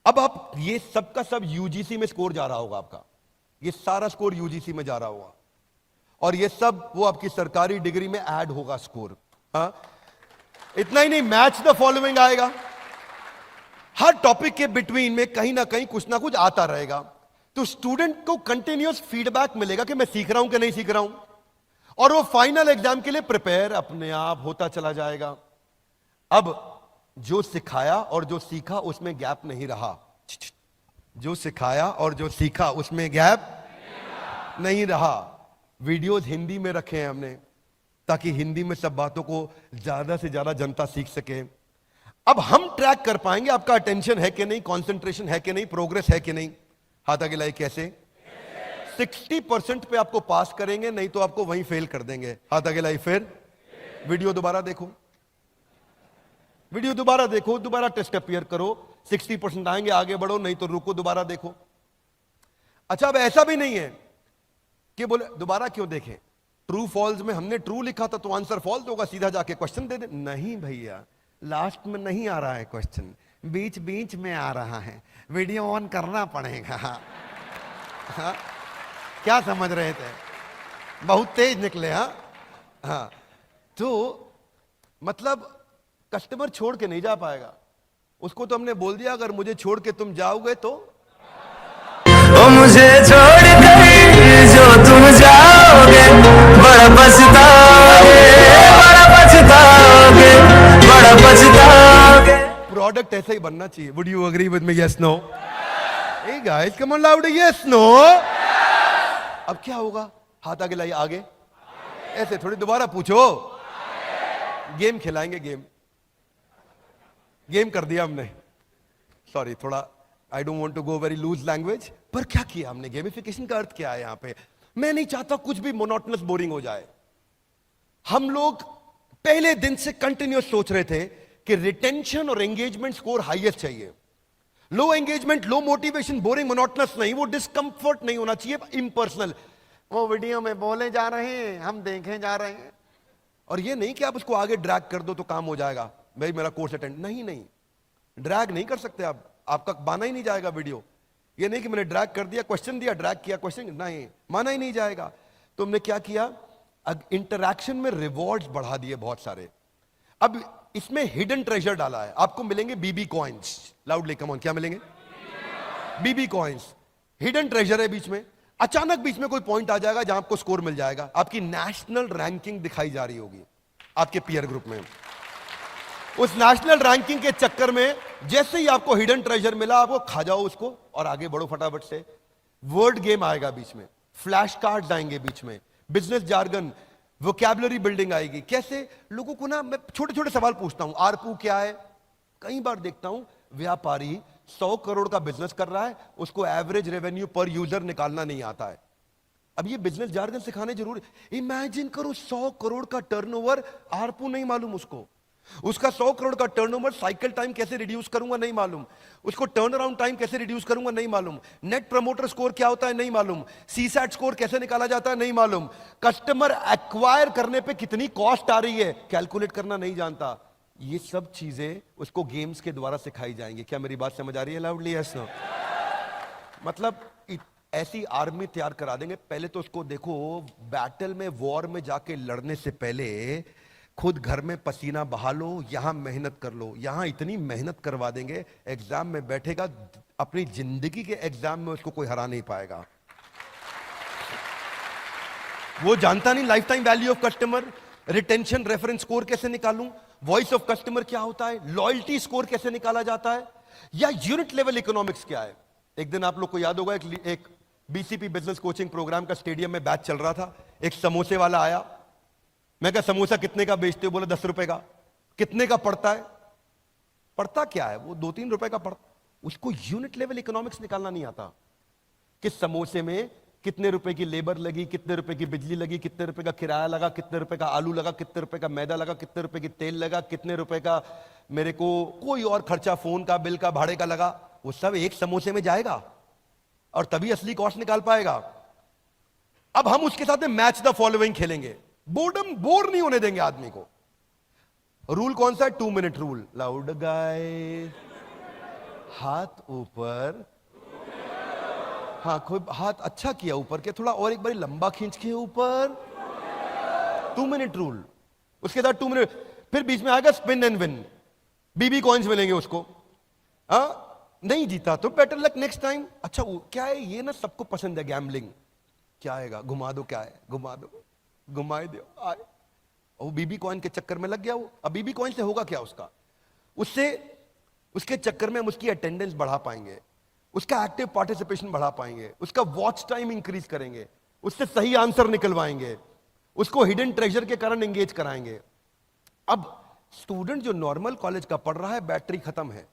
अब आप ये सब का सब यूजीसी में स्कोर जा रहा होगा आपका, ये सारा स्कोर यूजीसी में जा रहा होगा, और ये सब वो आपकी सरकारी डिग्री में ऐड होगा स्कोर। हाँ, इतना ही नहीं, मैच द फॉलोइंग आएगा। हर टॉपिक के बिटवीन में कहीं ना कुछ आता रहेगा, तो स्टूडेंट को कंटिन्यूअस फीडबैक मिलेगा कि मैं सीख रहा हूं कि नहीं सीख रहा हूं, और वो फाइनल एग्जाम के लिए प्रिपेयर अपने आप होता चला जाएगा। अब जो सिखाया और जो सीखा उसमें गैप नहीं रहा, जो सिखाया और जो सीखा उसमें गैप नहीं रहा। वीडियोस हिंदी में रखे हैं हमने ताकि हिंदी में सब बातों को ज्यादा से ज्यादा जनता सीख सके। अब हम ट्रैक कर पाएंगे आपका अटेंशन है कि नहीं, कंसंट्रेशन है कि नहीं, प्रोग्रेस है कि नहीं। हाथ आगे लाइए। कैसे? 60% पे आपको पास करेंगे, नहीं तो आपको वहीं फेल कर देंगे। हाथ आगे लाइए। फिर वीडियो दोबारा देखो, वीडियो दोबारा देखो, दोबारा टेस्ट अपीयर करो, 60% आएंगे, आगे बढ़ो, नहीं तो रुको, दोबारा देखो। अच्छा, अब ऐसा भी नहीं है कि बोले दोबारा क्यों देखें, ट्रू फॉल्स में हमने ट्रू लिखा था तो आंसर फॉल्स होगा, सीधा जाके क्वेश्चन दे दे। नहीं भैया, लास्ट में नहीं आ रहा है क्वेश्चन, बीच बीच में आ रहा है, वीडियो ऑन करना पड़ेगा। हाँ, क्या समझ रहे थे? बहुत तेज निकले। हाँ, तो मतलब कस्टमर छोड़ के नहीं जा पाएगा, उसको तो हमने बोल दिया अगर मुझे छोड़ के तुम जाओगे तो ओ मुझे छोड़ कर जो तुम जाओगे बड़ा पछताओगे, बड़ा पछताओगे, बड़ा पछताओगे। प्रोडक्ट ऐसा ही बनना चाहिए। Would you agree with me? Yes no? Hey guys, come on loud, yes no? अब क्या होगा? हाथ आगे लाइए। आगे ऐसे थोड़ी, दोबारा पूछो। गेम खिलाएंगे, गेम कर दिया हमने। सॉरी, थोड़ा I don't want to go very loose language, पर क्या किया हमने? गेमिफिकेशन का अर्थ क्या है यहां पे? मैं नहीं चाहता कुछ भी मोनोटोनस बोरिंग हो जाए। हम लोग पहले दिन से कंटिन्यूअस सोच रहे थे कि रिटेंशन और एंगेजमेंट स्कोर हाईएस्ट चाहिए। Low engagement, low motivation, boring monotonous नहीं, वो डिस्कंफर्ट नहीं होना चाहिए, इम्पर्सनल। वो वीडियो में बोले जा रहे हैं, हम देखे जा रहे हैं, और ये नहीं कि आप उसको आगे ड्रैग कर दो तो काम हो जाएगा, भाई मेरा कोर्स अटेंड। नहीं, ड्रैग नहीं कर सकते आप, आपका माना ही नहीं जाएगा वीडियो। ये नहीं कि मैंने ड्रैग कर दिया, क्वेश्चन दिया, ड्रैग किया क्वेश्चन, नहीं, माना ही नहीं जाएगा। तो हमने क्या किया, इंटरैक्शन में रिवॉर्ड्स बढ़ा दिए बहुत सारे। अब इसमें हिडन ट्रेजर डाला है, आपको मिलेंगे बीबी कॉइन्स। लाउडली कम ऑन, क्या मिलेंगे? बीबी कॉइन्स। हिडन ट्रेजर है बीच में। अचानक बीच में कोई पॉइंट आ जाएगा जहां आपको स्कोर मिल जाएगा, आपकी नेशनल रैंकिंग दिखाई जा रही होगी आपके पीयर ग्रुप में। उस नेशनल रैंकिंग के चक्कर में जैसे ही आपको हिडन ट्रेजर मिला, आपको खा जाओ उसको और आगे बढ़ो फटाफट से। वर्ड गेम आएगा बीच में, फ्लैश कार्ड्स आएंगे बीच में, बिजनेस जार्गन, वोकैबुलरी बिल्डिंग आएगी। कैसे लोगों को ना, मैं छोटे छोटे सवाल पूछता हूं। आरपू क्या है? कई बार देखता हूं व्यापारी 100 करोड़ का बिजनेस कर रहा है, उसको एवरेज रेवेन्यू पर यूजर निकालना नहीं आता है। अब ये बिजनेस जार्गन सिखाने जरूरी। इमेजिन करो 100 करोड़ का टर्नओवर, आरपू नहीं मालूम उसको। उसका 100 करोड़ का टर्नओवर, साइकिल टाइम कैसे रिड्यूस करूंगा नहीं मालूम, उसको टर्न अराउंड टाइम कैसे रिड्यूस करूंगा नहीं मालूम, नेट प्रमोटर स्कोर क्या होता है नहीं मालूम, सीसैट स्कोर कैसे निकाला जाता है नहीं मालूम, कस्टमर एक्वायर करने पे कितनी कॉस्ट आ रही है कैलकुलेट करना नहीं जानता। ये सब चीजें उसको गेम्स के द्वारा सिखाई जाएंगी। क्या मेरी बात समझ आ रही है? Loudly yes no. मतलब ऐसी आर्मी तैयार करा देंगे। पहले तो उसको देखो, बैटल में, वॉर में जाके लड़ने से पहले खुद घर में पसीना बहा लो, यहां मेहनत कर लो। यहां इतनी मेहनत करवा देंगे, एग्जाम में बैठेगा, अपनी जिंदगी के एग्जाम में उसको कोई हरा नहीं पाएगा। वो जानता नहीं life time value of customer, retention reference score कैसे निकालूं, वॉइस ऑफ कस्टमर क्या होता है, लॉयल्टी स्कोर कैसे निकाला जाता है, या यूनिट लेवल इकोनॉमिक्स क्या है। एक दिन आप लोग को याद होगा, एक बीसीपी बिजनेस कोचिंग प्रोग्राम का स्टेडियम में बैच चल रहा था। एक समोसे वाला आया, मैं कहा समोसा कितने का बेचते हो? बोला 10 रुपए का। कितने का पड़ता है? पड़ता क्या है? वो 2-3 रुपए का पड़ता। उसको यूनिट लेवल इकोनॉमिक्स निकालना नहीं आता कि समोसे में कितने रुपए की लेबर लगी, कितने रुपए की बिजली लगी, कितने रुपए का किराया लगा, कितने रुपए का आलू लगा, कितने रुपए का मैदा लगा, कितने रुपए की तेल लगा, कितने रुपए का मेरे को कोई और खर्चा, फोन का बिल का, भाड़े का लगा। वो सब एक समोसे में जाएगा और तभी असली कॉस्ट निकाल पाएगा। अब हम उसके साथ में मैच द फॉलोइंग खेलेंगे। बोर्डम, बोर नहीं होने देंगे आदमी को। रूल कौन सा है? 2 मिनट रूल। लाउड गाइस, हाथ ऊपर। हाँ, कोई हाथ अच्छा किया ऊपर के, थोड़ा और एक बार लंबा खींच के ऊपर। 2 मिनट रूल। उसके बाद 2 मिनट, फिर बीच में आएगा spin and win, BB coins मिलेंगे उसको। नहीं जीता तो बेटर लक नेक्स्ट टाइम। अच्छा क्या है ये? ना सबको पसंद है गैम्बलिंग। क्या आएगा? घुमा दो। क्या है? घुमा दो, घुमाए दो, आए। वो बीबी कॉइन के चक्कर में लग गया वो। अब बीबी कॉइन से होगा क्या उसका? उससे, उसके चक्कर में हम उसकी अटेंडेंस बढ़ा पाएंगे, उसका एक्टिव पार्टिसिपेशन बढ़ा पाएंगे, उसका वॉच टाइम इंक्रीज करेंगे, उससे सही आंसर निकलवाएंगे, उसको हिडन ट्रेजर के कारण एंगेज कराएंगे। अब स्टूडेंट जो नॉर्मल कॉलेज का पढ़ रहा है, बैटरी खत्म है,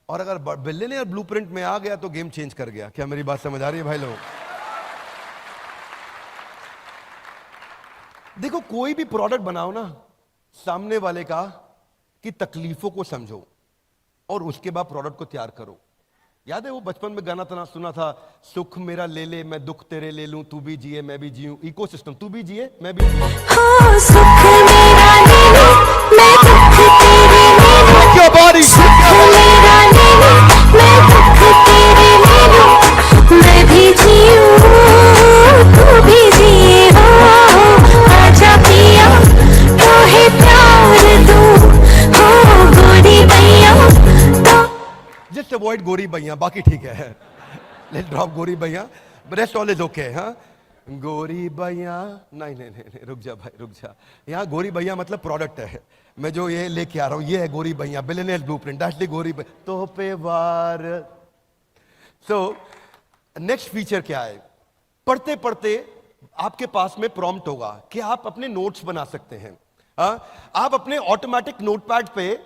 और अगर बिलियनियर ब्लूप्रिंट में आ गया तो गेम चेंज कर गया। क्या मेरी बात समझ आ रही है भाई लोग? देखो, कोई भी प्रोडक्ट बनाओ ना, सामने वाले का की तकलीफों को समझो और उसके बाद प्रोडक्ट को तैयार करो। याद है वो बचपन में गाना तना सुना था, सुख मेरा ले ले मैं दुख तेरे ले लूं, तू भी जिए मैं भी जीऊं, इकोसिस्टम, तू भी जिए मैं भी जीऊं। हाँ, सुख मेरा ले लो, मैं दुख तेरे ले लूं। क्या बारी, सुख मेरा ले लो, मैं दुख तेरे ले लूं, मैं भी जीऊं, तू भी जिए। हो आजा पिया, तोहे प्यार दूं, हो गोरी भैया तो। जस्ट अवॉइड गोरी भैया, बाकी ठीक है। लेट्स ड्रॉप गोरी भैया, रेस्ट ऑल इज ओके। हाँ, गोरी भैया, नहीं नहीं नहीं, रुक जा भाई, रुक जा। यहाँ गोरी भैया मतलब प्रोडक्ट है, मैं जो ये लेके आ रहा हूं ये है गोरी भैया, बिलियनियर ब्लूप्रिंट, दैट्स द गोरी भैया। तो पे वार। सो नेक्स्ट फीचर क्या है? पढ़ते पढ़ते आपके पास में प्रॉम्प्ट होगा कि आप अपने नोट्स बना सकते हैं। आप अपने ऑटोमेटिक नोटपैड पे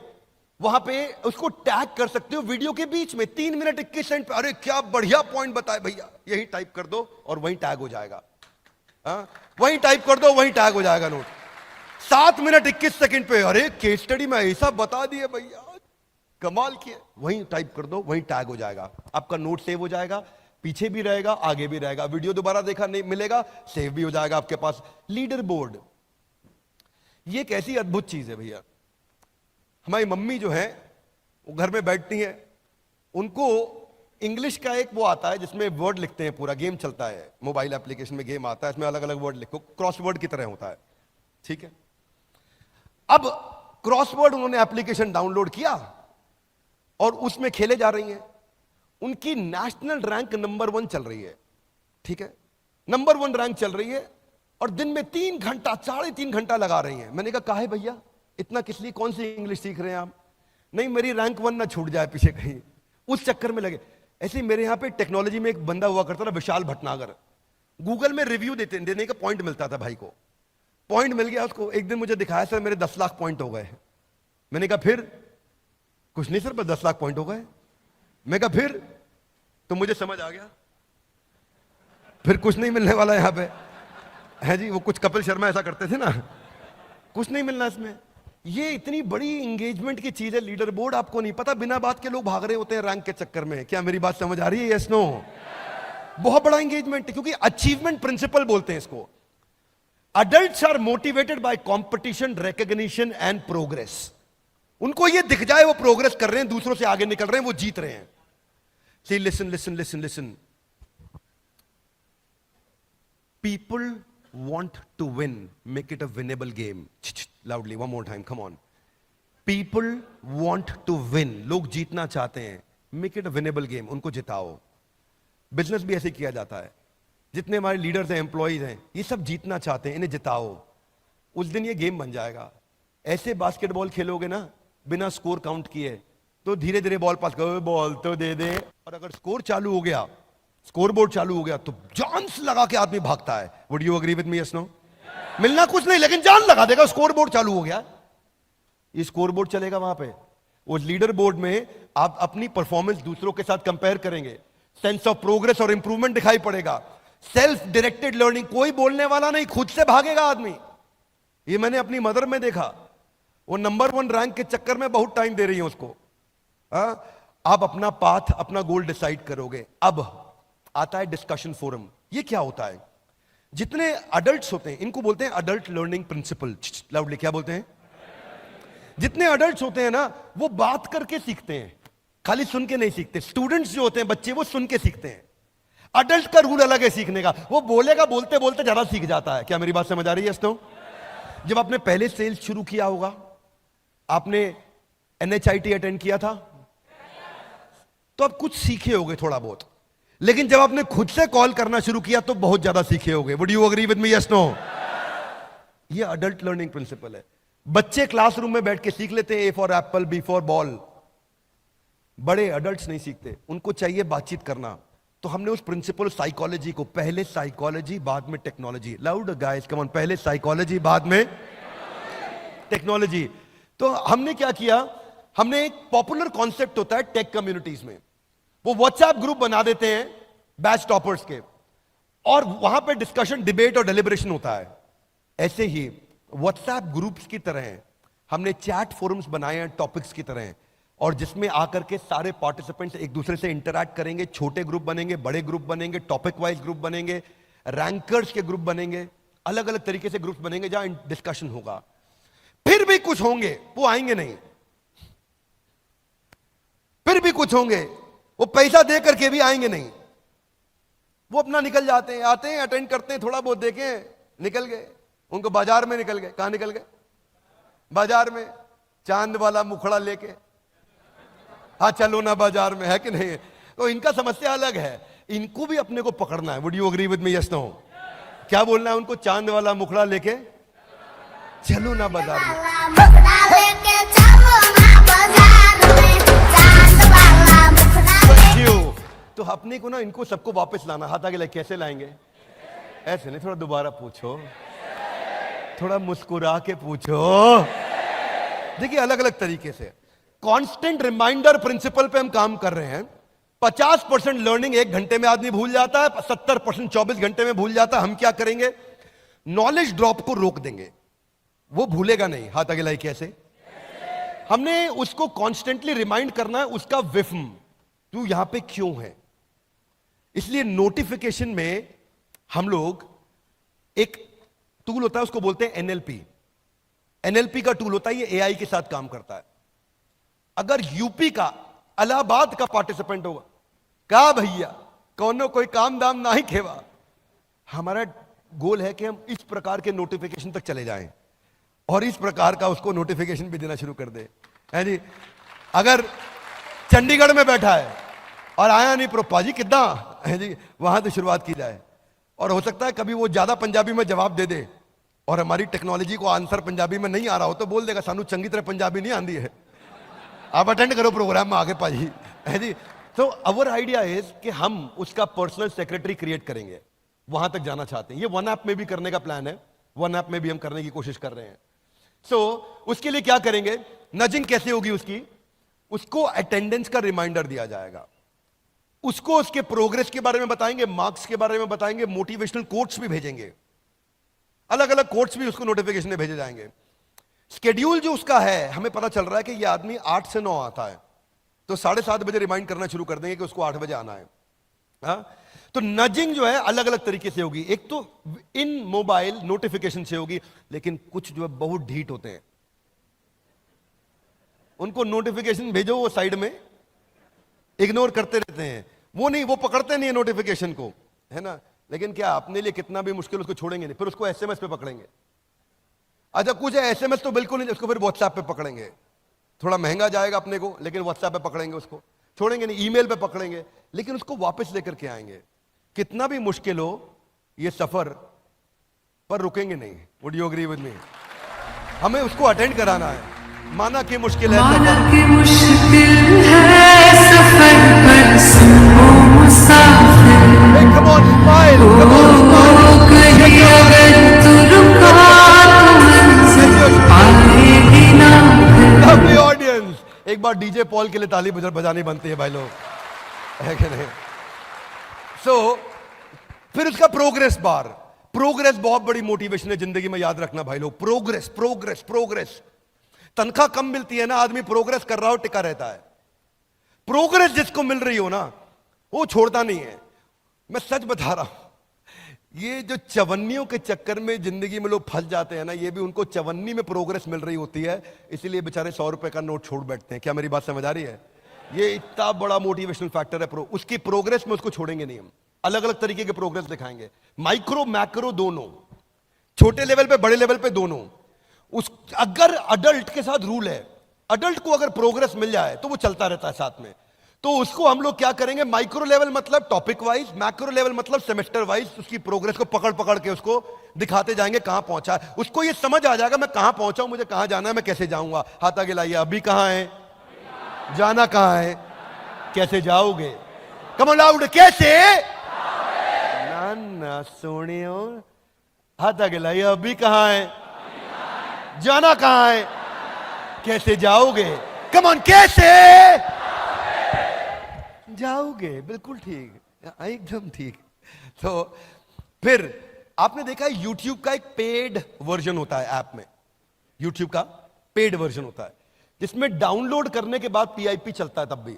वहां पे उसको टैग कर सकते हो वीडियो के बीच में। 3 मिनट 21 सेकंड पे, अरे क्या बढ़िया पॉइंट बताए भैया, यही टाइप कर दो और वहीं टैग हो जाएगा। वहीं टाइप कर दो, वहीं टैग हो जाएगा नोट। 7 मिनट 21 सेकंड पे, अरे केस स्टडी में ऐसा बता दिए भैया, कमाल किए, वहीं टाइप कर दो, वहीं टैग हो जाएगा। आपका नोट सेव हो जाएगा, पीछे भी रहेगा, आगे भी रहेगा। वीडियो दोबारा देखा नहीं मिलेगा, सेव भी हो जाएगा आपके पास। लीडर बोर्ड, ये एक ऐसी अद्भुत चीज है भैया। हमारी मम्मी जो है वो घर में बैठती हैं, उनको इंग्लिश का एक वो आता है जिसमें वर्ड लिखते हैं, पूरा गेम चलता है, मोबाइल एप्लीकेशन में गेम आता है, इसमें अलग अलग वर्ड लिखो, क्रॉसवर्ड की तरह होता है, ठीक है। अब क्रॉसवर्ड उन्होंने एप्लीकेशन डाउनलोड किया और उसमें खेले जा रही हैं। उनकी नेशनल रैंक नंबर 1 चल रही है, ठीक है, नंबर 1 रैंक चल रही है, और दिन में 3 घंटा 3.5 घंटा लगा रही हैं। मैंने कहा काहे भैया इतना किस लिए, कौन सी इंग्लिश सीख रहे हैं आप? नहीं मेरी रैंक 1 ना छूट जाए पीछे कहीं, उस चक्कर में लगे। ऐसे ही मेरे यहां पे टेक्नोलॉजी में एक बंदा हुआ करता था, विशाल भटनागर, गूगल में रिव्यू देने का पॉइंट मिलता था, भाई को पॉइंट मिल गया उसको। एक दिन मुझे दिखाया सर मेरे 10 लाख पॉइंट हो गए। मैंने कहा फिर? कुछ नहीं सर बस 10 लाख पॉइंट हो गए। मैं कहा फिर? तो मुझे समझ आ गया फिर कुछ नहीं मिलने वाला यहां पे है जी। वो कुछ कपिल शर्मा ऐसा करते थे ना, कुछ नहीं मिलना इसमें। ये इतनी बड़ी इंगेजमेंट की चीज है, लीडर बोर्ड, आपको नहीं पता, बिना बात के लोग भाग रहे होते हैं रैंक के चक्कर में। क्या मेरी बात समझ आ रही है? Yes no? बहुत बड़ा इंगेजमेंट है, क्योंकि अचीवमेंट प्रिंसिपल बोलते हैं इसको। Adults are motivated by competition, recognition and progress. उनको ये दिख जाए वो प्रोग्रेस कर रहे हैं, दूसरों से आगे निकल रहे हैं, वो जीत रहे हैं। See listen listen listen listen, people want to win, make it a winnable game. Loudly, one more time, come on. People want to win. लोग जीतना चाहते हैं, make it a winnable game. उनको जिताओ। बिजनेस भी ऐसे किया जाता है, जितने हमारे लीडर्स हैं, एम्प्लॉइज हैं, ये सब जीतना चाहते हैं, इन्हें जिताओ, उस दिन ये गेम बन जाएगा। ऐसे बास्केटबॉल खेलोगे ना बिना स्कोर काउंट किए, तो धीरे धीरे बॉल पास करो, बॉल तो दे दे, और अगर स्कोर चालू हो गया, स्कोर बोर्ड चालू हो गया, तो जान से लगा के आदमी भागता है। Would you agree with me? Yes no? मिलना कुछ नहीं, लेकिन जान लगा देगा, स्कोर बोर्ड चालू हो गया। ये स्कोर बोर्ड चलेगा वहां पे, उस लीडर बोर्ड में आप अपनी परफॉर्मेंस दूसरों के साथ कंपेयर करेंगे, सेंस ऑफ प्रोग्रेस और इंप्रूवमेंट दिखाई पड़ेगा। सेल्फ डायरेक्टेड लर्निंग, कोई बोलने वाला नहीं, खुद से भागेगा आदमी। ये मैंने अपनी मदर में देखा, वो नंबर 1 रैंक के चक्कर में बहुत टाइम दे रही है उसको। आप अपना पाथ, अपना गोल डिसाइड करोगे। अब आता है डिस्कशन फोरम। ये क्या होता है? जितने अडल्ट्स होते हैं, इनको बोलते हैं अडल्ट लर्निंग प्रिंसिपल। लाउडली क्या बोलते हैं? जितने अडल्ट्स होते हैं ना, वो बात करके सीखते हैं, खाली सुन के नहीं सीखते। स्टूडेंट्स जो होते हैं, बच्चे, वो सुन के सीखते हैं। अडल्ट का रूल अलग है सीखने का, वो बोलेगा, बोलते बोलते ज्यादा सीख जाता है। क्या मेरी बात समझ आ रही है? Yes no? जब आपने पहले सेल्स शुरू किया होगा, आपने NHIT अटेंड किया था, तो आप कुछ सीखे होगे थोड़ा बहुत, लेकिन जब आपने खुद से कॉल करना शुरू किया तो बहुत ज्यादा सीखे होगे। Would you agree with me? Yes no? ये अडल्ट लर्निंग प्रिंसिपल है। बच्चे क्लासरूम में बैठ के सीख लेते हैं, A for Apple, B for ball. बड़े अडल्ट्स नहीं सीखते, उनको चाहिए बातचीत करना। तो हमने उस प्रिंसिपल साइकोलॉजी को, पहले साइकोलॉजी बाद में technology, loud guys come on, पहले साइकोलॉजी बाद में टेक्नोलॉजी। तो हमने क्या किया, हमने एक पॉपुलर कॉन्सेप्ट होता है टेक कम्युनिटीज में, वो व्हाट्सएप ग्रुप बना देते हैं बैच टॉपर्स के, और वहां पे डिस्कशन, डिबेट और डेलिब्रेशन होता है। ऐसे ही व्हाट्सएप ग्रुप्स की तरह हमने चैट फोरम्स बनाए हैं टॉपिक्स की तरह, और जिसमें आकर के सारे पार्टिसिपेंट्स एक दूसरे से इंटरैक्ट करेंगे। छोटे ग्रुप बनेंगे, बड़े ग्रुप बनेंगे, टॉपिक वाइज ग्रुप बनेंगे, रैंकर्स के ग्रुप बनेंगे, अलग अलग तरीके से ग्रुप बनेंगे जहां डिस्कशन होगा। फिर भी कुछ होंगे वो आएंगे नहीं, फिर भी कुछ होंगे वो पैसा दे करके भी आएंगे नहीं, वो अपना निकल जाते हैं, आते हैं, अटेंड करते हैं, थोड़ा बहुत देखें, निकल गए। उनको बाजार में निकल गए। कहां निकल गए? बाजार में, चांद वाला मुखड़ा लेके, हाँ चलो ना बाजार में, है कि नहीं? तो इनका समस्या अलग है, इनको भी अपने को पकड़ना है। Would you agree with me? Yes no? क्या बोलना है उनको? चांद वाला मुखड़ा लेके चलो ना बाजार में। तो अपने को ना, इनको सबको वापस लाना। हाथ आगे लगे, कैसे लाएंगे? ऐसे नहीं, थोड़ा दोबारा पूछो, थोड़ा मुस्कुरा के पूछो। देखिए अलग अलग तरीके से कांस्टेंट रिमाइंडर प्रिंसिपल पे हम काम कर रहे हैं। 50% लर्निंग 1 घंटे में आदमी भूल जाता है, 70% 24 घंटे में भूल जाता है। हम क्या करेंगे? नॉलेज ड्रॉप को रोक देंगे, वो भूलेगा नहीं। हाथ आगे लाई, कैसे? हमने उसको कॉन्स्टेंटली रिमाइंड करना है, उसका विफ्म, तू यहां पे क्यों है। इसलिए नोटिफिकेशन में हम लोग एक टूल होता है, उसको बोलते हैं NLP का टूल होता है, ये AI के साथ काम करता है। अगर यूपी का, इलाहाबाद का पार्टिसिपेंट होगा, कहा भैया कौनो कोई काम दाम ना ही खेवा। हमारा गोल है कि हम इस प्रकार के नोटिफिकेशन तक चले जाएं और इस प्रकार का उसको नोटिफिकेशन भी देना शुरू कर दे, है जी। अगर चंडीगढ़ में बैठा है और आया नहीं प्रोपा जी कितना है जी, वहां से शुरुआत की जाए। और हो सकता है कभी वो ज्यादा पंजाबी में जवाब दे दे और हमारी टेक्नोलॉजी को आंसर पंजाबी में नहीं आ रहा हो तो बोल देगा सानू चंगी तरह पंजाबी नहीं आती है, आप अटेंड करो प्रोग्राम में आगे पाजी, है जी। तो अवर आइडिया इज कि हम उसका पर्सनल सेक्रेटरी क्रिएट करेंगे, वहां तक जाना चाहते हैं। ये वन ऐप में भी करने का प्लान है, वन ऐप में भी हम करने की कोशिश कर रहे हैं। उसके लिए क्या करेंगे, नजिंग कैसे होगी उसकी, उसको अटेंडेंस का रिमाइंडर दिया जाएगा, उसको उसके प्रोग्रेस के बारे में बताएंगे, मार्क्स के बारे में बताएंगे, मोटिवेशनल कोट्स भी भेजेंगे, अलग अलग कोट्स भी उसको नोटिफिकेशन में भेजे जाएंगे। स्केड्यूल जो उसका है, हमें पता चल रहा है कि ये आदमी 8 से 9 आता है, तो 7:30 बजे रिमाइंड करना शुरू कर देंगे कि उसको 8 बजे आना है। हाँ? तो नजिंग जो है अलग अलग तरीके से होगी, एक तो इन मोबाइल नोटिफिकेशन से होगी, लेकिन कुछ जो है बहुत ढीठ होते हैं, उनको नोटिफिकेशन भेजो वो साइड में इग्नोर करते रहते हैं, वो नहीं, वो पकड़ते नहीं है नोटिफिकेशन को, है ना। लेकिन क्या अपने लिए कितना भी मुश्किल उसको छोड़ेंगे नहीं, फिर उसको एसएमएस पे पकड़ेंगे। अच्छा कुछ है एसएमएस तो बिल्कुल नहीं, उसको फिर व्हाट्सएप पे पकड़ेंगे, थोड़ा महंगा जाएगा अपने को, लेकिन व्हाट्सएप पे पकड़ेंगे, उसको छोड़ेंगे नहीं, ईमेल पे पकड़ेंगे, लेकिन उसको वापस लेकर के आएंगे। कितना भी मुश्किल हो ये सफर, पर रुकेंगे नहीं। Would you agree with me? हमें उसको अटेंड कराना है। माना कि मुश्किल है, माना कि मुश्किल है सफर पर सुनो मुसाफिर, come on, smile, come on, smile. कहीं अगर तू रुका तो मंजिल पाएगी ना फिर। Lovely audience, एक बार डीजे पॉल के लिए ताली बजानी बनती है भाई लोग, है कि नहीं? फिर उसका प्रोग्रेस बार, प्रोग्रेस बहुत बड़ी मोटिवेशन है जिंदगी में, याद रखना भाई लोग, प्रोग्रेस प्रोग्रेस प्रोग्रेस। तनख्वाह कम मिलती है ना, आदमी प्रोग्रेस कर रहा हो टिका रहता है। प्रोग्रेस जिसको मिल रही हो ना वो छोड़ता नहीं है। मैं सच बता रहा हूं, ये जो चवन्नियों के चक्कर में जिंदगी में लोग फंस जाते हैं ना, ये भी उनको चवन्नी में प्रोग्रेस मिल रही होती है, इसीलिए बेचारे 100 रुपए का नोट छोड़ बैठते हैं। क्या मेरी बात समझ आ रही है? ये इतना बड़ा मोटिवेशनल फैक्टर है। उसकी प्रोग्रेस में उसको छोड़ेंगे नहीं हम, अलग अलग तरीके के प्रोग्रेस दिखाएंगे, माइक्रो मैक्रो दोनों, छोटे लेवल पे बड़े लेवल पे दोनों। अगर अडल्ट के साथ रूल है, अडल्ट को अगर प्रोग्रेस मिल जाए तो वो चलता रहता है साथ में, तो उसको हम लोग क्या करेंगे, माइक्रो लेवल मतलब टॉपिक वाइज, मैक्रो लेवल मतलब सेमेस्टर वाइज उसकी प्रोग्रेस को पकड़ पकड़ के उसको दिखाते जाएंगे कहां पहुंचा है। उसको ये समझ आ जाएगा मैं कहां पहुंचा हूं, मुझे कहां जाना है, मैं कैसे जाऊंगा। हाथ आगे लाइए, अभी कहां है, जाना कहां है, कैसे जाओगे, कम ऑन लाउड, कैसे ना ना सोने, हाथ आगे लाइए, अभी कहां है, जाना कहां है, कैसे जाओगे, कम ऑन, कैसे जाओगे, बिल्कुल ठीक, एकदम ठीक। तो फिर आपने देखा है YouTube का एक पेड वर्जन होता है, ऐप में YouTube का पेड वर्जन होता है जिसमें डाउनलोड करने के बाद PIP चलता है तब भी,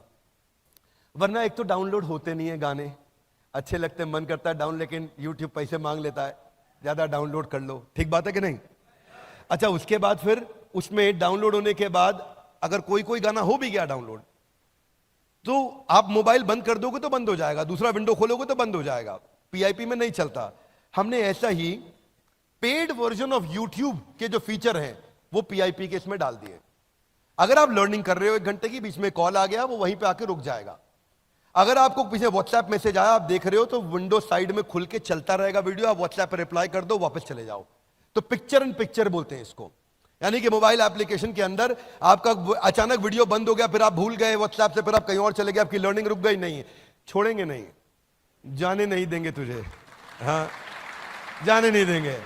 वरना एक तो डाउनलोड होते नहीं है गाने, अच्छे लगते हैं, मन करता है डाउन, लेकिन YouTube पैसे मांग लेता है, ज्यादा डाउनलोड कर लो, ठीक बात है कि नहीं। अच्छा उसके बाद फिर उसमें डाउनलोड होने के बाद अगर कोई कोई गाना हो भी गया डाउनलोड, तो आप मोबाइल बंद कर दोगे तो बंद हो जाएगा, दूसरा विंडो खोलोगे तो बंद हो जाएगा, PIP में नहीं चलता। हमने ऐसा ही पेड वर्जन ऑफ YouTube के जो फीचर हैं वो PIP के इसमें डाल दिए। अगर आप लर्निंग कर रहे हो 1 घंटे की, बीच में कॉल आ गया, वो वहीं पे आके रुक जाएगा। अगर आपको पीछे WhatsApp मैसेज आया, आप देख रहे हो, तो विंडो साइड में खुल के चलता रहेगा वीडियो, आप WhatsApp पे रिप्लाई कर दो, वापस चले जाओ। तो पिक्चर इन पिक्चर बोलते हैं इसको, यानी कि मोबाइल एप्लीकेशन के अंदर आपका अचानक वीडियो बंद हो गया, फिर आप भूल गए WhatsApp से, फिर आप कहीं और चले गए, आपकी लर्निंग रुक गई, नहीं, छोड़ेंगे नहीं, जाने नहीं देंगे तुझे, हाँ जाने नहीं देंगे,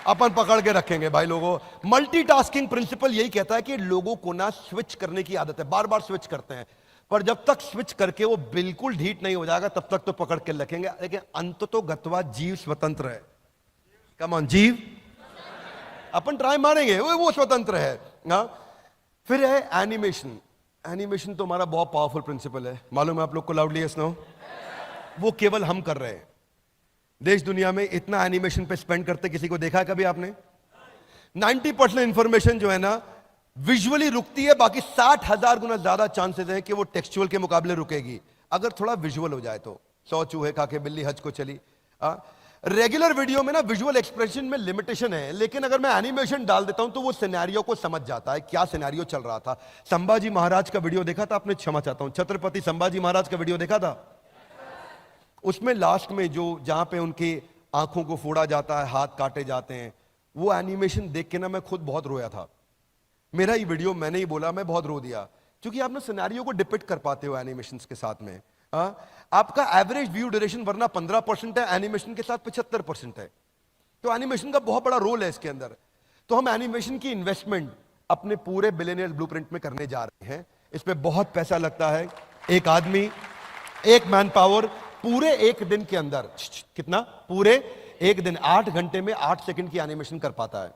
अपन पकड़ के रखेंगे भाई लोगों। मल्टीटास्किंग प्रिंसिपल यही कहता है कि लोगों को ना स्विच करने की आदत है, बार बार स्विच करते हैं, पर जब तक स्विच करके वो बिल्कुल ढीठ नहीं हो जाएगा तब तक तो पकड़ के रखेंगे, लेकिन अंततो गत्वा जीव स्वतंत्र है। कम ऑन, जीव अपन ट्राई मारेंगे, वो स्वतंत्र है ना। फिर है एनिमेशन। एनिमेशन तो हमारा बहुत पावरफुल प्रिंसिपल है, मालूम है आप लोग को, लाउडली यस नो। वो केवल हम कर रहे हैं, देश दुनिया में इतना एनिमेशन पे स्पेंड करते किसी को देखा है कभी आपने? 90% इंफॉर्मेशन जो है ना विजुअली रुकती है, बाकी 60,000 गुना ज्यादा चांसेस हैं कि वो टेक्सचुअल के मुकाबले रुकेगी। अगर थोड़ा विजुअल हो जाए तो। 100 चूहे खा के बिल्ली हज को चली। रेगुलर वीडियो में ना विजुअल एक्सप्रेशन में लिमिटेशन है, लेकिन अगर मैं एनिमेशन डाल देता हूं तो वो सिनेरियो को समझ जाता है, क्या सिनेरियो चल रहा था। संभाजी महाराज का वीडियो देखा था आपने? क्षमा चाहता हूं, छत्रपति संभाजी महाराज का वीडियो देखा था? उसमें लास्ट में जो जहां पे उनकी आंखों को फोड़ा जाता है, हाथ काटे जाते हैं, वो एनिमेशन देख के ना मैं खुद बहुत रोया था। मेरा ही वीडियो, मैंने ही बोला, मैं बहुत रो दिया, क्योंकि आप ना सिनेरियो को डिपिक्ट कर पाते हो एनिमेशन के साथ में। आपका एवरेज व्यू ड्यूरेशन वरना 15% है, एनिमेशन के साथ 75% है। तो एनिमेशन का बहुत बड़ा रोल है इसके अंदर। तो हम एनिमेशन की इन्वेस्टमेंट अपने पूरे बिलियनियर ब्लूप्रिंट में करने जा रहे हैं। इस पे बहुत पैसा लगता है। एक आदमी, एक मैन पावर पूरे एक दिन के अंदर, कितना? पूरे एक दिन 8 घंटे में 8 सेकंड की एनिमेशन कर पाता है।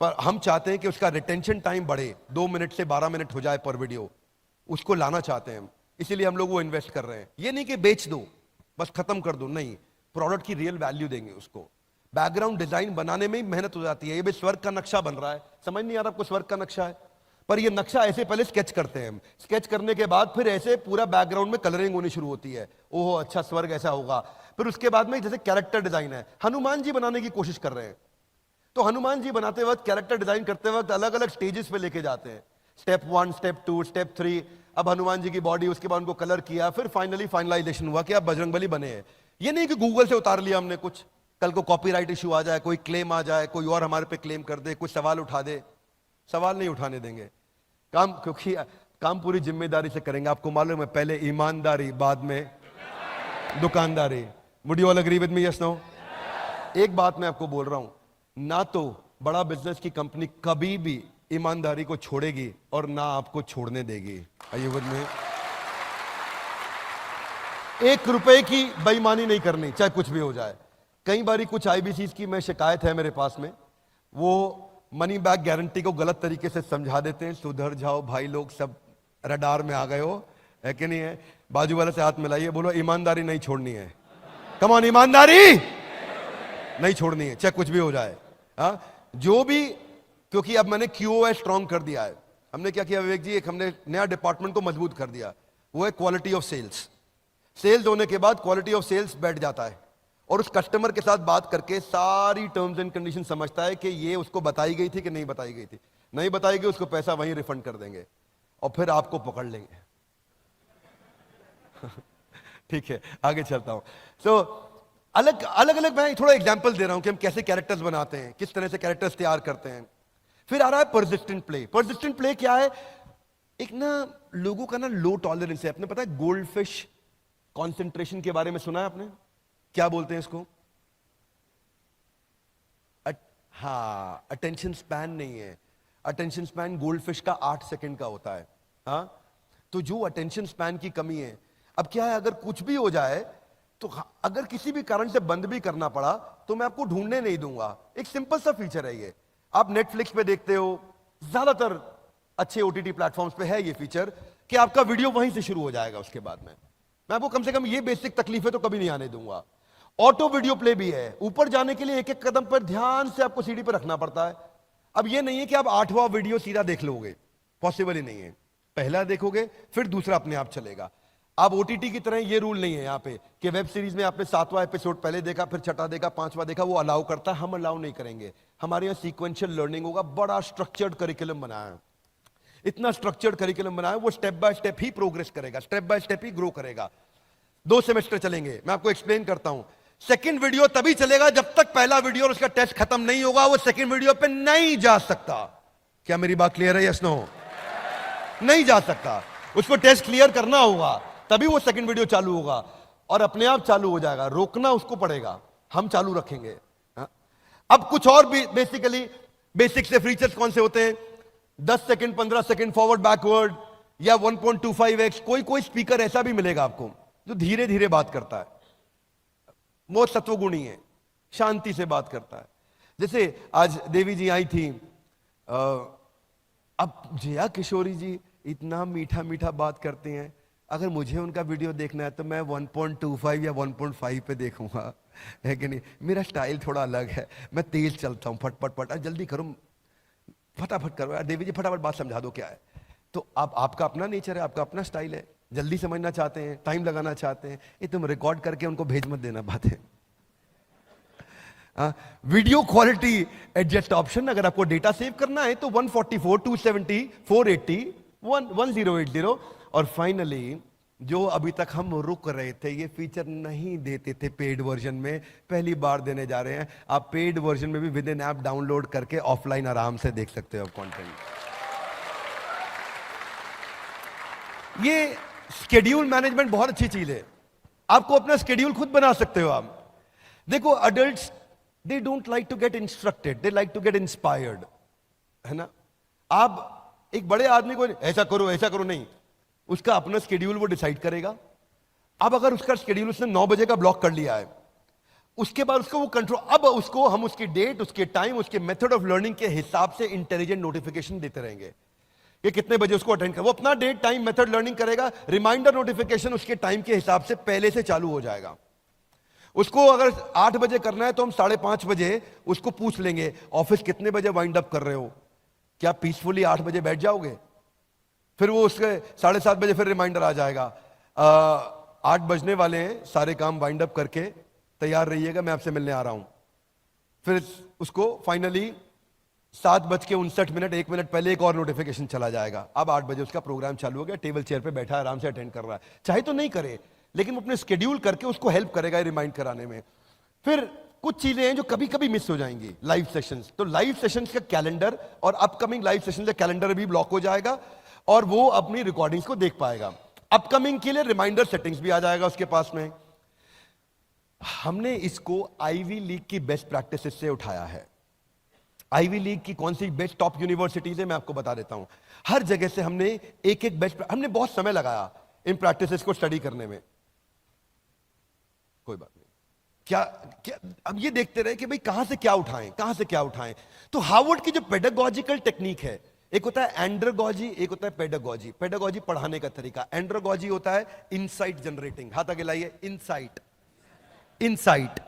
पर हम चाहते हैं कि उसका रिटेंशन टाइम बढ़े, 2 मिनट से 12 मिनट हो जाए पर वीडियो, उसको लाना चाहते हैं हम। इसीलिए हम लोग वो इन्वेस्ट कर रहे हैं। ये नहीं कि बेच दो बस खत्म कर दो, नहीं, प्रोडक्ट की रियल वैल्यू देंगे उसको। बैकग्राउंड डिजाइन बनाने में ही मेहनत हो जाती है। ये भी स्वर्ग का नक्शा बन रहा है, समझ नहीं आ रहा आपको स्वर्ग का नक्शा है, पर ये नक्शा ऐसे पहले स्केच करते हैं हम। स्केच करने के बाद फिर ऐसे पूरा बैकग्राउंड में कलरिंग होनी शुरू होती है। ओहो अच्छा स्वर्ग ऐसा होगा। फिर उसके बाद में जैसे कैरेक्टर डिजाइन है, हनुमान जी बनाने की कोशिश कर रहे हैं, तो हनुमान जी बनाते वक्त, कैरेक्टर डिजाइन करते वक्त अलग अलग स्टेजेस पे लेके जाते हैं। Step 1, step 2, step 3। अब हनुमान जी की बॉडी, उसके बाद उनको कलर किया, फिर फाइनली फाइनलाइजेशन हुआ कि आप बजरंगबली बने हैं। ये नहीं कि गूगल से उतार लिया हमने कुछ, कल को कॉपीराइट इशू आ जाए, कोई क्लेम आ जाए, कोई और हमारे पे क्लेम कर दे, कुछ सवाल उठा दे। सवाल नहीं उठाने देंगे काम, क्योंकि काम पूरी जिम्मेदारी से करेंगे। आपको मालूम है, पहले ईमानदारी, बाद में दुकानदारी। Would you all agree with me? Yes no? एक बात मैं आपको बोल रहा हूं, ना तो बड़ा बिजनेस की कंपनी कभी भी ईमानदारी को छोड़ेगी और ना आपको छोड़ने देगी। आइए विद मी। 1 रुपए की बेईमानी नहीं करनी, चाहे कुछ भी हो जाए। कई बारी कुछ आईबीसीज की मैं शिकायत है मेरे पास में, वो मनी बैक गारंटी को गलत तरीके से समझा देते हैं। सुधर जाओ भाई लोग, सब रडार में आ गए हो, है कि नहीं है? बाजू वाले से हाथ मिलाइए, बोलो ईमानदारी नहीं छोड़नी है। कम ऑन, ईमानदारी नहीं छोड़नी है, चाहे कुछ भी हो जाए। जो भी, क्योंकि अब मैंने QoS स्ट्रॉन्ग कर दिया है। हमने क्या किया विवेक जी, एक हमने नया डिपार्टमेंट को मजबूत कर दिया, वो है क्वालिटी ऑफ सेल्स। सेल्स होने के बाद क्वालिटी ऑफ सेल्स बैठ जाता है और उस कस्टमर के साथ बात करके सारी टर्म्स एंड कंडीशन समझता है कि ये उसको बताई गई थी कि नहीं बताई गई थी। नहीं बताई गई, उसको पैसा वहीं रिफंड कर देंगे और फिर आपको पकड़ लेंगे। ठीक है, आगे चलता हूं। सो अलग अलग मैं थोड़ा एग्जांपल दे रहा हूं कि हम कैसे कैरेक्टर्स बनाते हैं, किस तरह से कैरेक्टर्स तैयार करते हैं। फिर आ रहा है परसिस्टेंट प्ले। परसिस्टेंट प्ले क्या है? एक ना लोगों का ना लो टॉलरेंस है। आपने पता है गोल्डफिश कॉन्सेंट्रेशन के बारे में सुना है आपने? क्या बोलते हैं इसको? हाँ, अटेंशन स्पैन नहीं है। अटेंशन स्पैन गोल्डफिश का 8 सेकंड का होता है। हाँ, तो जो अटेंशन स्पैन की कमी है, अब क्या है, अगर कुछ भी हो जाए तो अगर किसी भी कारण से बंद भी करना पड़ा तो मैं आपको ढूंढने नहीं दूंगा। एक सिंपल सा फीचर है ये। आप नेटफ्लिक्स पे देखते हो, ज्यादातर अच्छे OTT प्लेटफॉर्म्स पे है ये फीचर कि आपका वीडियो वहीं से शुरू हो जाएगा। उसके बाद में मैं आपको कम से कम ये बेसिक तकलीफें तो कभी नहीं आने दूंगा। ऑटो वीडियो प्ले भी है। ऊपर जाने के लिए एक एक कदम पर ध्यान से आपको सीढ़ी पर रखना पड़ता है। अब ये नहीं है कि आप 8वां वीडियो सीधा देख लोगे, पॉसिबल ही नहीं है। पहला देखोगे फिर दूसरा अपने आप चलेगा। आप OTT की तरह ये रूल नहीं है यहाँ पे कि वेब सीरीज में आपने 7वां एपिसोड पहले देखा, फिर 6वां देखा, 5वां देखा, वो अलाउ करता है। हम अलाउ नहीं करेंगे। हमारे यहाँ सीक्वेंशियल लर्निंग होगा। बड़ा स्ट्रक्चर्ड करिकुलम बनाया है, इतना स्ट्रक्चर्ड करिकुलम बनाया है, वो स्टेप बाय स्टेप ही प्रोग्रेस करेगा, स्टेप बाय स्टेप ही ग्रो करेगा। 2 सेमेस्टर चलेंगे। मैं आपको एक्सप्लेन करता हूं। सेकंड वीडियो तभी चलेगा जब तक पहला वीडियो और उसका टेस्ट खत्म नहीं होगा, वो सेकंड वीडियो पे नहीं जा सकता। क्या मेरी बात क्लियर है? Yes no? नहीं जा सकता। उसको टेस्ट क्लियर करना होगा, तभी वो सेकंड वीडियो चालू होगा और अपने आप चालू हो जाएगा। रोकना उसको पड़ेगा, हम चालू रखेंगे। अब कुछ और भी बेसिक से फीचर्स कौन से होते हैं? 10 सेकंड, 15 सेकंड फॉरवर्ड बैकवर्ड या 1.25x। कोई स्पीकर ऐसा भी मिलेगा आपको जो धीरे धीरे बात करता है, वो सत्वगुणी है, शांति से बात करता है। जैसे आज देवी जी आई थी, अब जया किशोरी जी इतना मीठा मीठा बात करते हैं। अगर मुझे उनका वीडियो देखना है तो मैं 1.25 या 1.5 पे देखूंगा, है कि नहीं? मेरा स्टाइल थोड़ा अलग है, मैं तेज चलता हूं, फटफट जल्दी करो, फटाफट करो यार। देवी जी फटाफट बात समझा दो क्या है। तो आपका अपना नेचर है, आपका अपना स्टाइल है। जल्दी समझना चाहते हैं, टाइम लगाना चाहते हैं, ये तुम रिकॉर्ड करके उनको भेज मत देना बातें। वीडियो क्वालिटी एडजस्ट ऑप्शन, अगर आपको डेटा सेव करना है तो 144, 270, 480, 1080। और फाइनली जो अभी तक हम रुक रहे थे, ये फीचर नहीं देते थे पेड वर्जन में, पहली बार देने जा रहे हैं। आप पेड वर्जन में भी विद इन ऐप डाउनलोड करके ऑफलाइन आराम से देख सकते हो कंटेंट। ये शेड्यूल मैनेजमेंट बहुत अच्छी चीज है, आपको अपना शेड्यूल खुद बना सकते हो आप। देखो adults they don't like to get instructed, they like to get inspired, है ना। आप एक बड़े आदमी को ऐसा करो नहीं, उसका अपना शेड्यूल वो डिसाइड करेगा। अब अगर उसका शेड्यूल उसने 9 बजे का ब्लॉक कर लिया है, उसके बाद उसको वो कंट्रोल, अब उसको हम उसकी डेट, उसके टाइम, उसके मेथड ऑफ लर्निंग के हिसाब से इंटेलिजेंट नोटिफिकेशन देते रहेंगे कि कितने बजे उसको अटेंड कर। वो अपना डेट, टाइम, मेथड लर्निंग करेगा, रिमाइंडर नोटिफिकेशन उसके टाइम के हिसाब से पहले से चालू हो जाएगा। उसको अगर 8 बजे करना है तो हम 5:30 बजे उसको पूछ लेंगे, ऑफिस कितने बजे वाइंड अप कर रहे हो, क्या पीसफुली 8 बजे बैठ जाओगे। फिर वो उसके 7:30 बजे फिर रिमाइंडर आ जाएगा, 8 बजने वाले हैं, सारे काम वाइंड अप करके तैयार रहिएगा, मैं आपसे मिलने आ रहा हूं। फिर उसको फाइनली 7:59, 1 मिनट पहले एक और नोटिफिकेशन चला जाएगा। अब 8 बजे उसका प्रोग्राम चालू हो गया, टेबल चेयर पे बैठा आराम से अटेंड कर रहा है। चाहे तो नहीं करे, लेकिन अपने स्केड्यूल करके उसको हेल्प करेगा रिमाइंड कराने में। फिर कुछ चीजें हैं जो कभी कभी मिस हो जाएंगी, लाइव सेशंस। तो लाइव सेशंस का कैलेंडर और अपकमिंग लाइव सेशंस का कैलेंडर भी ब्लॉक हो जाएगा और वो अपनी रिकॉर्डिंग्स को देख पाएगा। अपकमिंग के लिए रिमाइंडर सेटिंग्स भी आ जाएगा उसके पास में। हमने इसको आईवी लीग की बेस्ट प्रैक्टिसेस से उठाया है। आईवी लीग की कौन सी बेस्ट टॉप यूनिवर्सिटीज है मैं आपको बता देता हूं। हर जगह से हमने एक बेस्ट, हमने बहुत समय लगाया इन प्रैक्टिसेस को स्टडी करने में। कोई बात नहीं, क्या अब ये देखते रहे कि भाई कहां से क्या उठाएं। तो हार्वर्ड की जो पेडागोजिकल टेक्निक है, एक होता है एंड्रोगॉजी, एक होता है पेडागोजी। पेडागोजी पढ़ाने का तरीका, एंड्रोगॉजी होता है इनसाइट जनरेटिंग। हाथ आगे लाइए, इनसाइट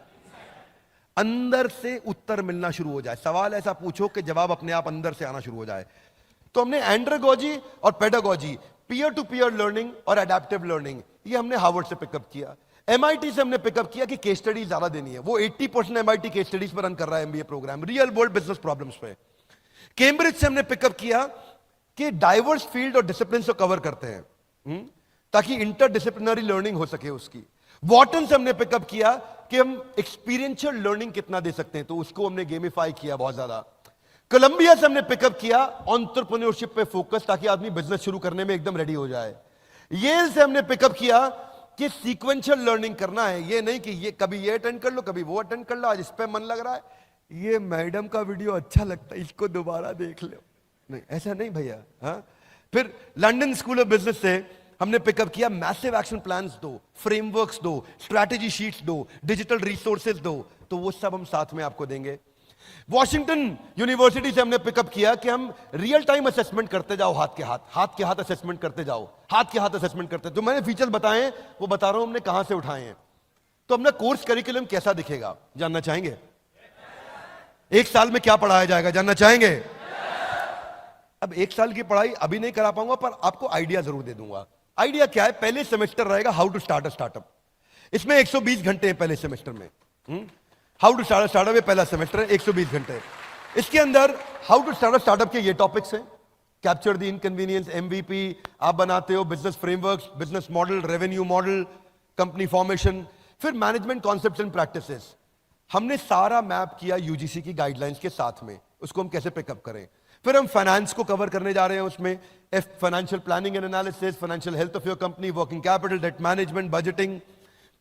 अंदर से उत्तर मिलना शुरू हो जाए, सवाल ऐसा पूछो कि जवाब अपने आप अंदर से आना शुरू हो जाए। तो हमने एंड्रोगॉजी और pedagogy, peer to peer learning और एडेप्टिव लर्निंग, ये हमने हार्वर्ड से पिकअप किया। एमआईटी से हमने पिकअप किया कि केस स्टडी ज्यादा देनी है। वो 80% एमआईटी केस स्टडीज पर रन कर रहा है MBA programme, real world business problems पे। कैम्ब्रिज से हमने पिकअप किया कि डाइवर्स फील्ड और डिसिप्लिन को कवर करते हैं ताकि इंटरडिसिप्लिनरी लर्निंग हो सके उसकी। वॉटन से हमने पिकअप किया कि हम एक्सपीरियंशियल लर्निंग कितना दे सकते हैं, तो उसको हमने गेमिफाई किया बहुत ज्यादा। कोलंबिया से हमने पिकअप किया एंटरप्रेन्योरशिप पे फोकस, ताकि आदमी बिजनेस शुरू करने में एकदम रेडी हो जाए। येल से हमने पिकअप किया कि सीक्वेंशियल लर्निंग करना है, ये नहीं कि ये कभी ये अटेंड कर लो कभी वो अटेंड कर लो, आज इस पे मन लग रहा है, ये मैडम का वीडियो अच्छा लगता है इसको दोबारा देख लो, नहीं ऐसा नहीं भैया। हाँ, फिर लंदन स्कूल ऑफ बिजनेस से हमने पिकअप किया मैसिव एक्शन प्लान्स दो, फ्रेमवर्क्स दो, स्ट्रैटेजी शीट्स दो, डिजिटल रिसोर्सेज दो, तो वो सब हम साथ में आपको देंगे। वॉशिंगटन यूनिवर्सिटी से हमने पिकअप किया कि हम रियल टाइम असेसमेंट करते जाओ, हाथ के हाथ असेसमेंट करते जाओ, असेसमेंट करते। जो मैंने फीचर्स बताए वो बता रहा हूं हमने कहां से उठाए हैं। तो अपना कोर्स करिकुलम कैसा दिखेगा जानना चाहेंगे? 1 साल में क्या पढ़ाया जाएगा जानना चाहेंगे? अब 1 साल की पढ़ाई अभी नहीं करा पाऊंगा, पर आपको आइडिया जरूर दे दूंगा। आइडिया क्या है? पहले सेमेस्टर रहेगा how to start a startup. इसमें 120 घंटे हैं पहले सेमेस्टर में। How to start a startup पहला सेमेस्टर है, 120 घंटे। इसके अंदर how to start a startup के ये टॉपिक्स हैं। कैप्चर द इनकन्वीनियंस, एमवीपी आप बनाते हो, business frameworks, business model, revenue model, company formation, फिर मैनेजमेंट कॉन्सेप्ट्स एंड प्रैक्टिसेस। हमने सारा मैप किया यूजीसी की गाइडलाइंस के साथ में, उसको हम कैसे पिकअप करें। फिर हम फाइनेंस को कवर करने जा रहे हैं, उसमें financial planning and analysis, financial health of your company, working capital, debt management, budgeting.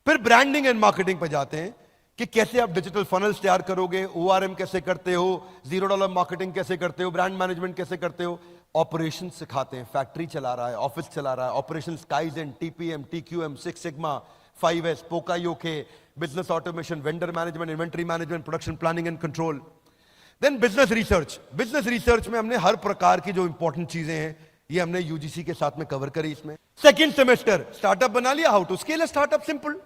फिर ब्रांडिंग एंड मार्केटिंग पे जाते हैं कि कैसे आप डिजिटल फनल्स तैयार करोगे, ओआरएम कैसे करते हो, $0 मार्केटिंग कैसे करते हो, ब्रांड मैनेजमेंट कैसे करते हो। ऑपरेशन सिखाते हैं, फैक्ट्री चला रहा है, ऑफिस चला रहा है, operation, kaizen, TPM, TQM, 6 sigma, 5S, poka yoke, business automation, vendor management, inventory management, production planning and control. Then business research. Business research में हमने हर प्रकार की जो इंपॉर्टेंट चीजें हैं ये हमने यूजीसी के साथ में कवर करी। इसमें सेकंड सेमेस्टर स्टार्टअप बना लिया, how to scale a startup, simple.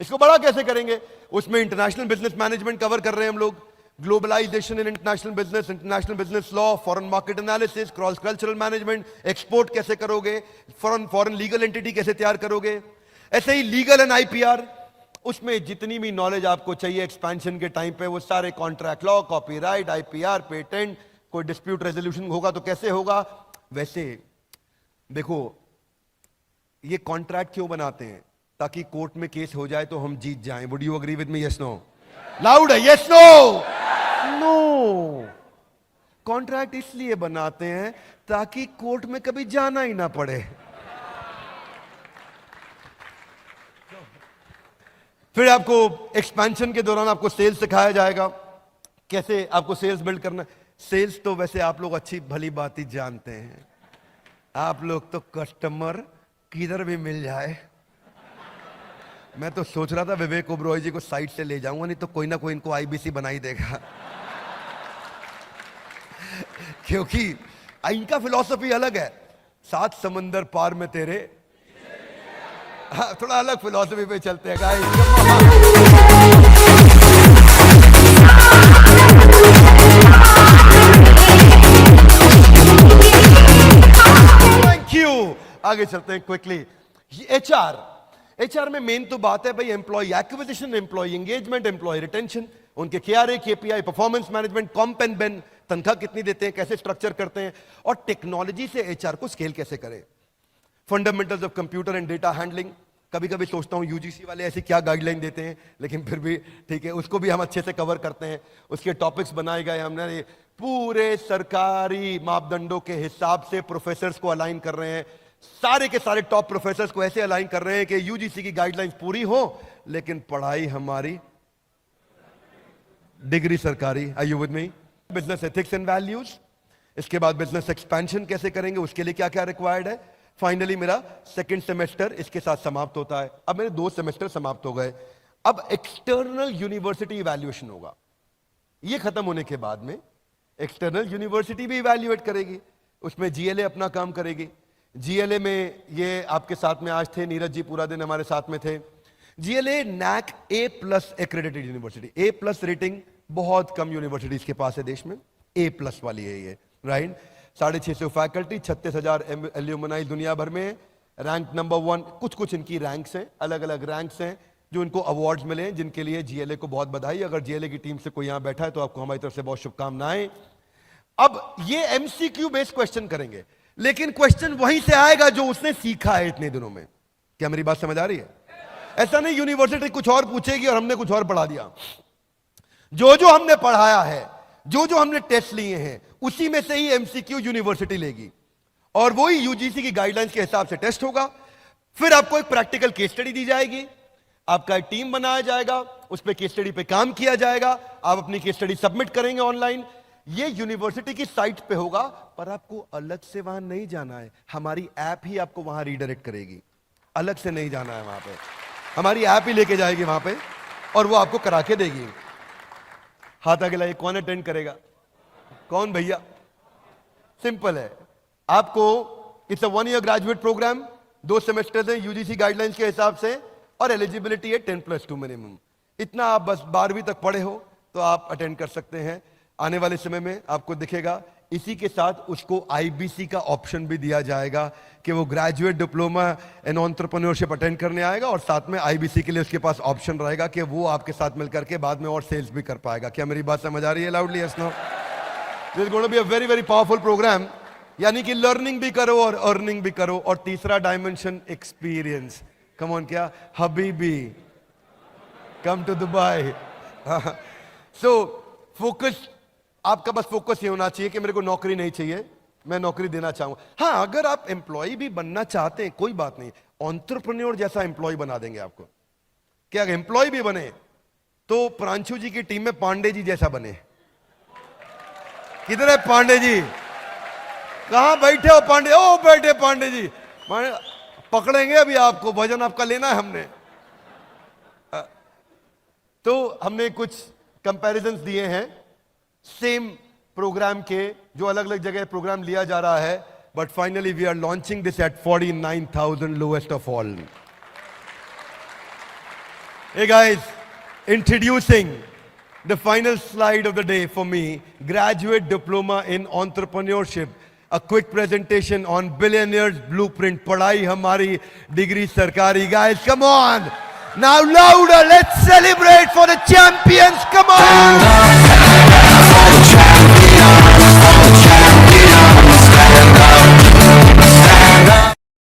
इसको बड़ा कैसे करेंगे, उसमें इंटरनेशनल बिजनेस मैनेजमेंट कवर कर रहे हैं हम लोग, globalisation in international business law, foreign market analysis, cross cultural management, export कैसे करोगे, फॉरेन लीगल एंटिटी कैसे तैयार करोगे, ऐसे ही लीगल एंड आईपीआर, उसमें जितनी भी नॉलेज आपको चाहिए एक्सपेंशन के टाइम पे, वो सारे contract law, copyright, IPR, patent, कोई डिस्प्यूट रेजोल्यूशन होगा तो कैसे होगा। वैसे देखो, ये कॉन्ट्रैक्ट क्यों बनाते हैं? ताकि कोर्ट में केस हो जाए तो हम जीत जाएं। Would you agree with me? Yes no? Loud है, यस नो? नो। कॉन्ट्रैक्ट इसलिए बनाते हैं ताकि कोर्ट में कभी जाना ही ना पड़े। फिर आपको एक्सपेंशन के दौरान आपको सेल्स सिखाया जाएगा, कैसे आपको सेल्स बिल्ड करना। सेल्स तो वैसे आप लोग अच्छी भली बात ही जानते हैं, आप लोग तो कस्टमर किधर भी मिल जाए। मैं तो सोच रहा था विवेक ओबरॉय जी को साइड से ले जाऊंगा, नहीं तो कोई ना कोई इनको आईबीसी बना ही देगा। क्योंकि इनका फिलॉसफी अलग है, 7 समंदर पार में तेरे। हाँ, थोड़ा अलग फिलॉसफी पे चलते हैं गाइस। Thank you. आगे चलते हैं क्विकली। एचआर में मेन तो बात है भाई employee acquisition, employee engagement, employee retention, उनके KRA, KPI, performance management, comp and ben, तनख्वाह कितनी देते हैं, कैसे स्ट्रक्चर करते हैं, और टेक्नोलॉजी से एचआर को स्केल कैसे करें। Fundamentals of computer and data handling. कभी कभी सोचता हूं यूजीसी वाले ऐसी क्या गाइडलाइन देते हैं, लेकिन फिर भी ठीक है, उसको भी हम अच्छे से कवर करते हैं। उसके टॉपिक्स बनाए गए, हमने पूरे सरकारी मापदंडों के हिसाब से प्रोफेसर्स को अलाइन कर रहे हैं। सारे के सारे टॉप प्रोफेसर्स को ऐसे अलाइन कर रहे हैं कि यूजीसी की गाइडलाइंस पूरी हो, लेकिन पढ़ाई हमारी, डिग्री सरकारी। Are you with me? Business ethics and values. इसके बाद बिजनेस एक्सपेंशन कैसे करेंगे, उसके लिए क्या क्या रिक्वायर्ड है। फाइनली मेरा सेकंड सेमेस्टर इसके साथ समाप्त होता है। अब मेरे 2 सेमेस्टर समाप्त हो गए। अब एक्सटर्नल यूनिवर्सिटी इवैल्यूएशन होगा। ये खत्म होने के बाद में एक्सटर्नल यूनिवर्सिटी भी इवैल्यूएट करेगी, उसमें जीएलए अपना काम करेगी। जीएलए में ये आपके साथ में आज थे, नीरज जी पूरा दिन हमारे साथ में थे। GLA NAAC A+ accredited university, A+ rating बहुत कम यूनिवर्सिटीज के पास है देश में, A+ वाली है ये, राइट। 650 फैकल्टी, 36,000 एल्यूमनाई दुनिया भर में, रैंक नंबर 1। कुछ इनकी रैंक्स हैं, अलग अलग रैंक्स हैं जो इनको अवार्ड्स मिले हैं, जिनके लिए जीएलए को बहुत बधाई। अगर जीएलए की टीम से कोई यहां बैठा है तो आपको हमारी तरफ से बहुत शुभकामनाएं। अब ये एमसीक्यू बेस्ड क्वेश्चन करेंगे, लेकिन क्वेश्चन वहीं से आएगा जो उसने सीखा है इतने दिनों में। क्या मेरी बात समझ आ रही है? ऐसा नहीं यूनिवर्सिटी कुछ और पूछेगी और हमने कुछ और पढ़ा दिया। जो हमने पढ़ाया है, जो हमने टेस्ट लिए हैं, उसी में से ही एमसीक्यू यूनिवर्सिटी लेगी, और वही यूजीसी की गाइडलाइंस के हिसाब से टेस्ट होगा। फिर आपको एक प्रैक्टिकल केस स्टडी दी जाएगी, आपका एक टीम बनाया जाएगा, उस पर केस स्टडी पे काम किया जाएगा, आप अपनी केस स्टडी सबमिट करेंगे ऑनलाइन। ये यूनिवर्सिटी की साइट पे होगा, पर आपको अलग से वहां नहीं जाना है, हमारी ऐप ही आपको वहां रीडायरेक्ट करेगी। अलग से नहीं जाना है वहां पे, हमारी ऐप ही लेके जाएगी वहां पे और वो आपको करा के देगी। हाथ आगे लाइए, कौन अटेंड करेगा? कौन भैया? सिंपल है, आपको it's a 1 year graduate programme, 2 semester है यूजीसी गाइडलाइंस के हिसाब से, और एलिजिबिलिटी है 10+2 मिनिमम। इतना आप बस 12वीं तक पढ़े हो तो आप अटेंड कर सकते हैं। आने वाले समय में आपको दिखेगा, इसी के साथ उसको आईबीसी का ऑप्शन भी दिया जाएगा कि वो graduate diploma in entrepreneurship attend करने आएगा, और साथ में आईबीसी के लिए उसके पास ऑप्शन रहेगा कि वो आपके साथ मिलकर के बाद में और सेल्स भी कर पाएगा। क्या मेरी बात समझ आ रही है? Loudly yes no? This is going to be a very very powerful programme, यानी कि लर्निंग भी करो और अर्निंग भी करो। और तीसरा डायमेंशन एक्सपीरियंस। कम ऑन, क्या हबीबी, come to Dubai. So focus, आपका बस फोकस ये होना चाहिए कि मेरे को नौकरी नहीं चाहिए, मैं नौकरी देना चाहूंगा। हाँ, अगर आप एम्प्लॉय भी बनना चाहते हैं कोई बात नहीं, एंटरप्रेन्योर जैसा एम्प्लॉय बना देंगे आपको। क्या एम्प्लॉय भी बने तो प्रांशु जी की टीम में पांडे जी जैसा बने। किधर है पांडे जी? कहां बैठे हो पांडे? ओ बैठे पांडे जी, पकड़ेंगे अभी आपको, वजन आपका लेना है हमने। तो हमने कुछ कंपैरिजंस दिए हैं सेम प्रोग्राम के, जो अलग अलग जगह प्रोग्राम लिया जा रहा है, but finally we are launching this at 49,000 lowest of all. Hey guys, introducing The final slide of the day for me, graduate diploma in entrepreneurship. A quick presentation on billionaires blueprint. Padhai hamari, degree sarkari. Guys, come on. Now louder, let's celebrate for the champions. Come on.